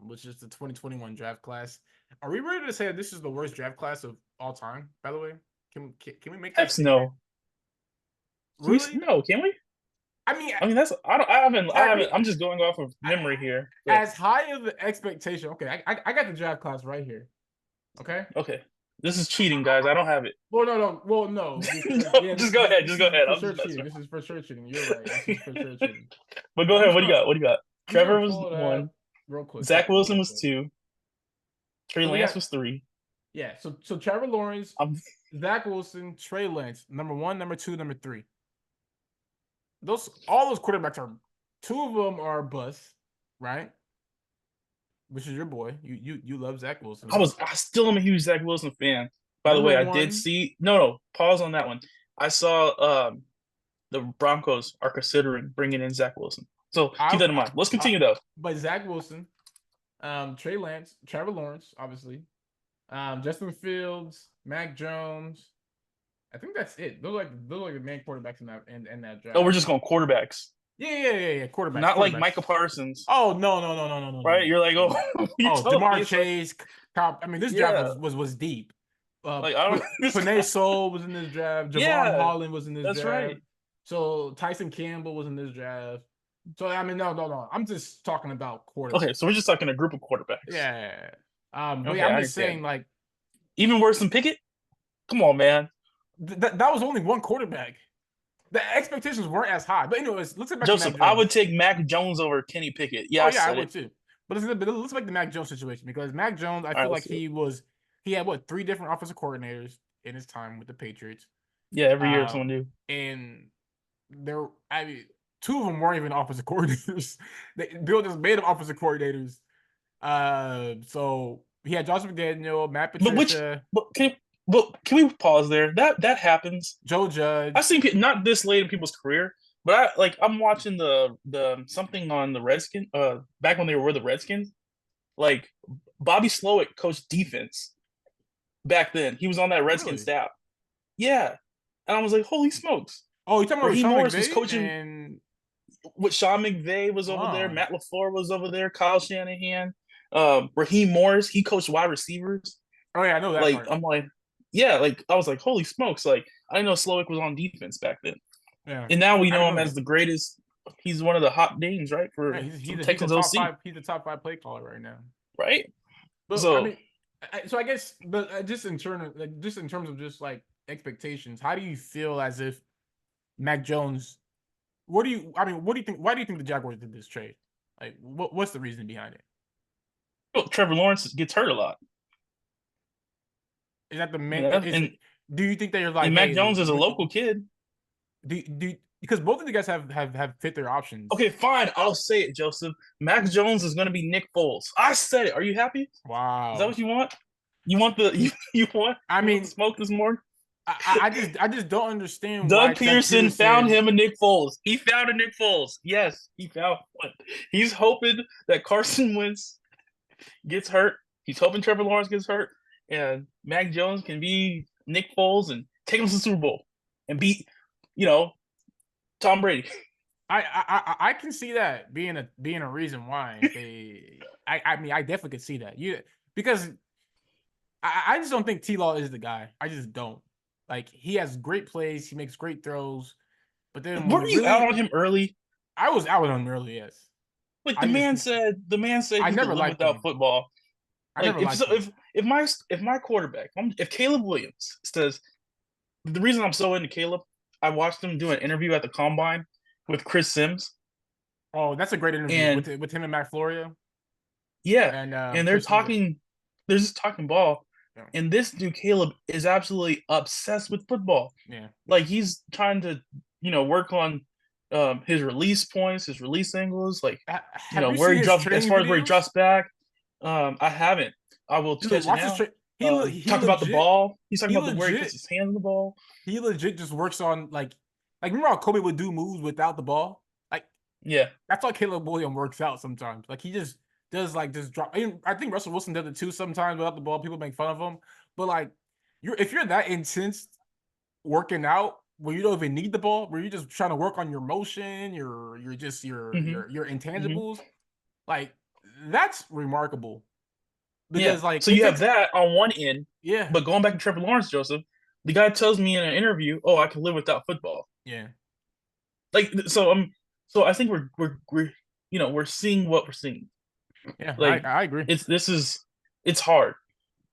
which is the 2021 draft class. Are we ready to say that this is the worst draft class of all time? By the way, can we make that X statement? no. Can we Really? no? Can we? I mean, I mean, that's I don't. I Zach, haven't. I'm just going off of memory here, but as high of the expectation. Okay, I got the draft class right here. Okay. okay. This is cheating, guys. I don't have it. Well, no, no. Well, no, because No, yeah, just go ahead. this Just go is ahead. for I'm sure just cheating. messing This around. is for sure cheating. You're right. This is for sure cheating. But go I'm ahead. just What do you gonna got? What do you got? I'm just Trevor gonna was pull it up 1. real quick. Zach Wilson Real was quick. 2. Trey So we Lance got was 3. yeah. So Trevor Lawrence, I'm Zach Wilson, Trey Lance, number 1, number 2, number 3. All those quarterbacks are 2 of them are bust, right? Which is your boy. You love Zach Wilson. I still am a huge Zach Wilson fan. By the Number way, I did 1, see no, pause on that one. I saw the Broncos are considering bringing in Zach Wilson. So keep that in mind. Let's continue though. but Zach Wilson, Trey Lance, Trevor Lawrence, obviously, Justin Fields, Mac Jones. I think that's it. Those are the main quarterbacks in that Oh, draft. we're just going quarterbacks. Yeah. Quarterbacks, Not like quarterbacks. Micah Parsons, Oh no. right? You're like, oh, you're Oh, telling me Jamar it's like, Chase. I mean, this draft yeah, was deep. like I don't. This Panay guy, Sewell was in this draft. Javon yeah, Holland was in this that's draft. right. So Tyson Campbell was in this draft. So I mean, no. I'm just talking about Okay, quarterbacks. so we're just talking a group of quarterbacks. Yeah. But yeah, Okay, I'm I just understand. saying, like Even worse than Pickett. Come on, man. that was only one quarterback. The expectations weren't as high. But anyways, let's get back to Joseph, Mac I Jones. would take Mac Jones over Kenny Pickett. Yeah, Oh I yeah, I said would it. too. But let's make the Mac Jones situation because Mac Jones, I All right, feel let's like do it. he had what 3 different offensive coordinators in his time with the Patriots. Yeah, every year someone Um, do. and I mean, 2 of them weren't even offensive coordinators. Bill just made them offensive coordinators. So he had Josh McDaniel, Matt But which, Patricia, but can we pause there? That happens. Joe I've Judge. seen not this late in people's career, but I'm watching the something on the Redskins. Back when they were the Redskins, like Bobby Slowick coached defense back then. He was on that Redskins Really? staff. Yeah, and I was like, holy smokes! Oh, you talking about Raheem Sean Morris was McVay coaching and with Sean McVay was over there. oh, Matt LaFleur was over there. Kyle Shanahan. Raheem Morris, he coached wide receivers. oh yeah, I know that Like part. I'm like, yeah, like I was like, holy smokes! Like I didn't know Slowick was on defense back then, Yeah, and now we I know didn't him know as that. the greatest. He's one of the hot names, right, Yeah, for the he's a Texans OC, top 5 play caller right now. right? But I So mean, so I guess, but just in terms of just in terms of just like expectations, how do you feel as if Mac Jones? What do you? I mean, what do you think? Why do you think the Jaguars did this trade? Like, what's the reason behind it? Trevor Lawrence gets hurt a lot. Is that the main? Yeah, Is it? Do you think that you're like, and Mac hey, Jones is a local kid. because both of the guys have fit their options. Okay, fine. I'll say it, Joseph. Mac Jones is going to be Nick Foles. I said it. Are you happy? Is that Wow. what you want? You want the I you want the mean, smoke this morning? I just don't understand why Doug Doug Peterson found Peterson. him a Nick Foles. He found a Nick Foles. Yes, he found one. He's hoping that Carson Wentz gets hurt. He's hoping Trevor Lawrence gets hurt, and Mac Jones can be Nick Foles and take him to the Super Bowl and beat, you know, Tom Brady. I can see that being a reason why they. I mean, I definitely could see that. Because I just don't think T Law is the guy. I just don't. Like, he has great plays, he makes great throws, but then when Were you you out on really, him early? I was out on him early, yes. Like I just the man said I he could never live liked without him. football. I Like never liked him. if my quarterback, if Caleb Williams says the reason I'm so into Caleb, I watched him do an interview at the combine with Chris Sims, Oh, that's a great interview and with him and Matt Florio yeah, and and Chris Sims. they're just talking ball, Yeah, and this dude Caleb is absolutely obsessed with football. yeah. Like he's trying to work on his release points, his release angles, like Have you where seen he his drops as training far as where he videos? drops back. I haven't. I will Dude, catch it watch his now. he Talked about the legit ball. He's talking he about the where he puts legit his hand on the ball. he legit just works on like remember how Kobe would do moves without the ball? Like, Yeah. that's how Caleb Williams works out sometimes. Like, he just does like just drop. I think Russell Wilson does it too sometimes without the ball. People make fun of him, but like, if you're that intense working out where you don't even need the ball, where you're just trying to work on your motion, you're just hmm your hmm intangibles, like, that's remarkable Yeah. because like So it you have takes that on one end, yeah but going back to Trevor Lawrence, Joseph, the guy tells me in an interview, "Oh, I can live without football." yeah Like so I think we're we're seeing what we're seeing. yeah Like I agree. it's hard.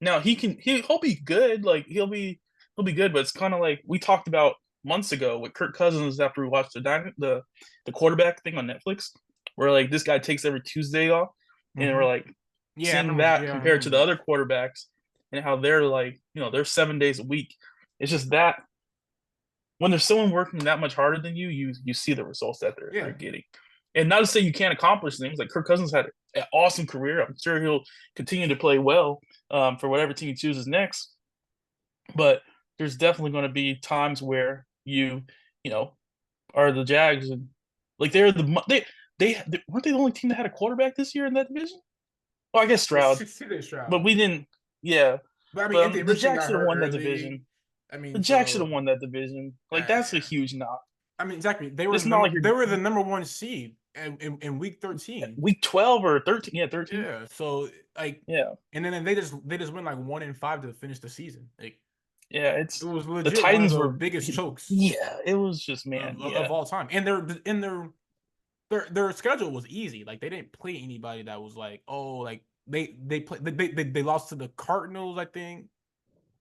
Now he'll be good. Like he'll be good, but it's kind of like we talked about months ago with Kirk Cousins after we watched the quarterback thing on Netflix, where like this guy takes every Tuesday off, and we're Hmm. like Yeah, I seeing remember. that Yeah, I compared to the remember. other quarterbacks and how they're like they're 7 days a week. It's just that when there's someone working that much harder than you see the results that they're Yeah, getting. And not to say you can't accomplish things. Like Kirk Cousins had an awesome career. I'm sure he'll continue to play well for whatever team he chooses next. But there's definitely going to be times where you know, are the Jags and like they weren't they the only team that had a quarterback this year in that division? Well, I guess it's Stroud, CJ Stroud. but we didn't. Yeah, But I mean, but Anthony the Richardson Jags got should have hurt won that early. division. I The mean, Jags should have so won that division. Like uh, that's a huge knock. I mean, exactly. They were It's the not number. like They you're were the number one seed in week 13. week 12 or 13. Yeah, 13. Yeah. So like, Yeah, and then they just went like 1-5 to finish the season. Like, yeah. it It's was the legit one of Titans the were. biggest chokes Yeah, it was just man. of Yeah, all time. And their schedule was easy. Like, they didn't play anybody that was like, oh, like they lost to the Cardinals, I think.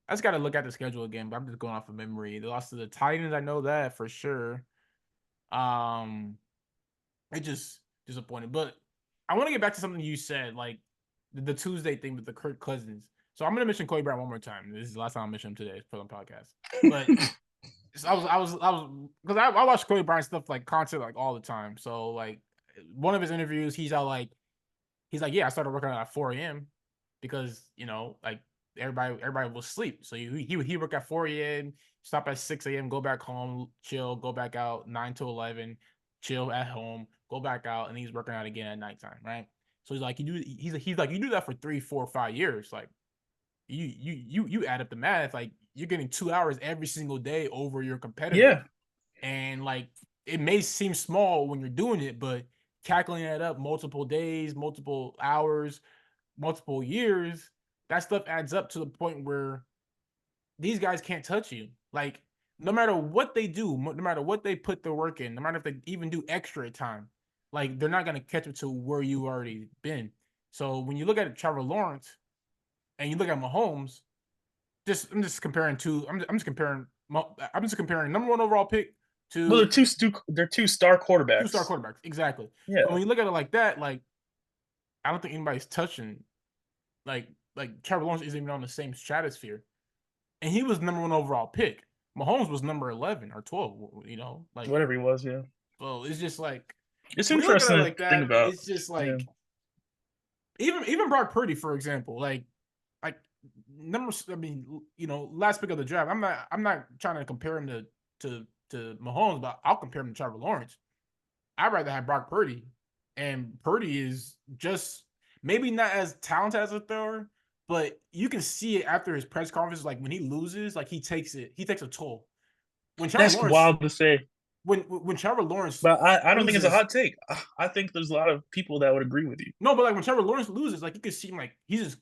I just got to look at the schedule again, but I'm just going off of memory. They lost to the Titans. I know that for sure. Um, it just disappointed. But I want to get back to something you said, like the Tuesday thing with the Kirk Cousins. So I'm gonna mention Kobe Bryant one more time. This is the last time I mention him today for the podcast. But so I was because I watch Kobe Bryant stuff like content like all the time. So like one of his interviews, he's like, yeah, I started working out at 4 a.m. because like everybody will sleep. So he work at 4 a.m., stop at 6 a.m., go back home, chill, go back out 9 to 11, chill at home, go back out, and he's working out again at nighttime, right? So he's like, you do that for 3, 4, 5 years, like you add up the math, like you're getting 2 hours every single day over your competitor, yeah, and like it may seem small when you're doing it, but calculating that up multiple days, multiple hours, multiple years, that stuff adds up to the point where these guys can't touch you. Like, no matter what they do, no matter what they put the work in, no matter if they even do extra time, like they're not gonna catch up to where you already been. So when you look at Trevor Lawrence and you look at Mahomes, I'm just comparing two. I'm just comparing number one overall pick well, to they're two star two-star quarterbacks. quarterbacks. Exactly. But Yeah, when you look at it like that, like I don't think anybody's touching like Trevor Lawrence isn't even on the same stratosphere. And he was number one overall pick. Mahomes was number 11 or 12, like, whatever he was. Yeah, well, it's just like it's when you look at it interesting to like think that, about. it's just Yeah, like even Brock Purdy, for example, like numbers. I mean, last pick of the draft. I'm not trying to compare him to Mahomes, but I'll compare him to Trevor Lawrence. I'd rather have Brock Purdy, and Purdy is just maybe not as talented as a thrower, but you can see it after his press conference. Like when he loses, like he takes a toll. When Trevor That's Lawrence, wild to say, when Trevor Lawrence but I don't think it's a loses, hot take. I think there's a lot of people that would agree with you. no, but like when Trevor Lawrence loses, like you can see him like he's just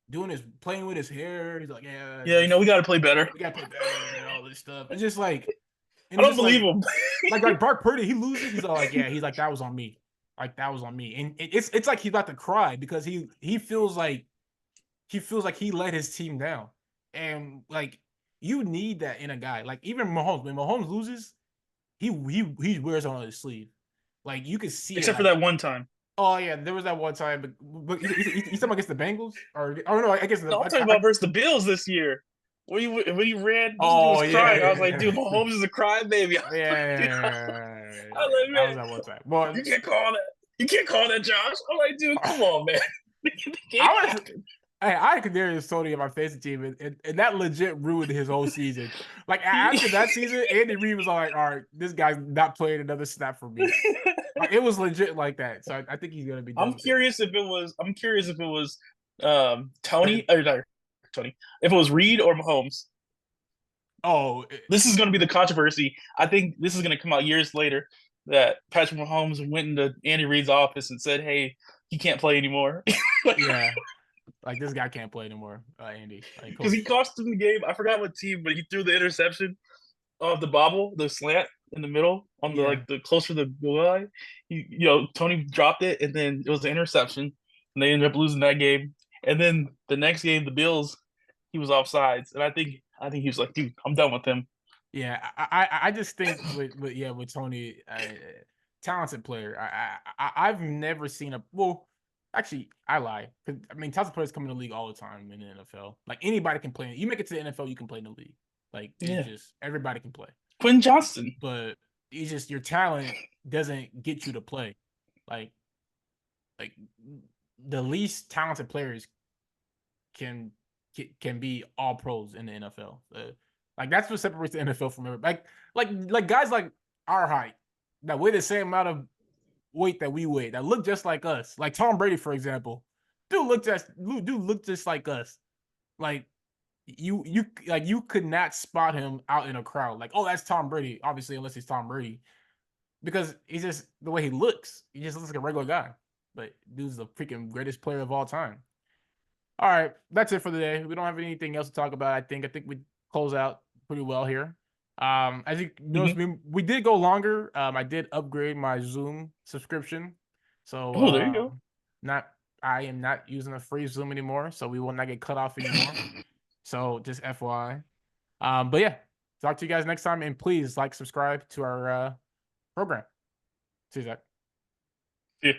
doing his playing with his hair. He's like, yeah, Yeah, just we got to play better. we gotta play better and all this stuff. It's just like, and I it's don't just believe like him. like Brock Purdy, he loses, he's all like, yeah, he's like that was on me, like that was on me, and it's like he's about to cry because he feels like he let his team down, and like you need that in a guy. Like even Mahomes, when Mahomes loses, he wears it on his sleeve, like you can see it. Except for Like, that one time. oh yeah, there was that one time, but he's talking against the Bengals, or oh no, I guess No, I'm talking about versus the Bills this year. When he ran, this dude oh was yeah, crying. I was like, yeah, dude, Mahomes is a crybaby. yeah, I was like, that was man, that one time. Well, you can't call that. You can't call that, Josh. I'm like, dude, come on, man. The game I was happened. I could dare Tony on my fantasy team, and that legit ruined his whole season. Like after that season, Andy Reid was like, "All right, this guy's not playing another snap for me." Like, it was legit like that. So I think he's gonna be done I'm with it. curious if it was. I'm curious if it was Tony or not Tony. If it was Reed or Mahomes. Oh, This is going to be the controversy. I think this is going to come out years later that Patrick Mahomes went into Andy Reid's office and said, "Hey, he can't play anymore." yeah. Like this guy can't play anymore, Andy. Like, Because he coach. cost him the game. I forgot what team, but he threw the interception of the bobble, the slant in the middle on the Yeah, like the closer to the goal line. Tony dropped it, and then it was an interception, and they ended up losing that game. And then the next game, the Bills, he was offsides, and I think he was like, "Dude, I'm done with him." yeah. I just think with Tony, talented player. I've never seen a well. Actually, I lie. I mean, talented players come in the league all the time in the NFL. Like anybody can play. You make it to the NFL, you can play in the league. Like it's Yeah, just everybody can play. Quinn Johnston. But it's just your talent doesn't get you to play. Like like the least talented players can can be all pros in the NFL. Like that's what separates the NFL from everybody. Like guys like our height that weigh the same amount of weight that we weigh that look just like us. Like Tom Brady, for example, dude look just like us. Like you could not spot him out in a crowd. Like, oh, that's Tom Brady. Obviously, unless he's Tom Brady, because he's just the way he looks. He just looks like a regular guy. But dude's the freaking greatest player of all time. All right, that's it for the day. We don't have anything else to talk about. I think we close out pretty well here. As you notice, Mm-hmm. we did go longer. I did upgrade my Zoom subscription, so Oh, there you go. not I am not using a free Zoom anymore, so we will not get cut off anymore. So just FYI. But yeah, talk to you guys next time, and please like, subscribe to our program. See you, Zach. Yeah.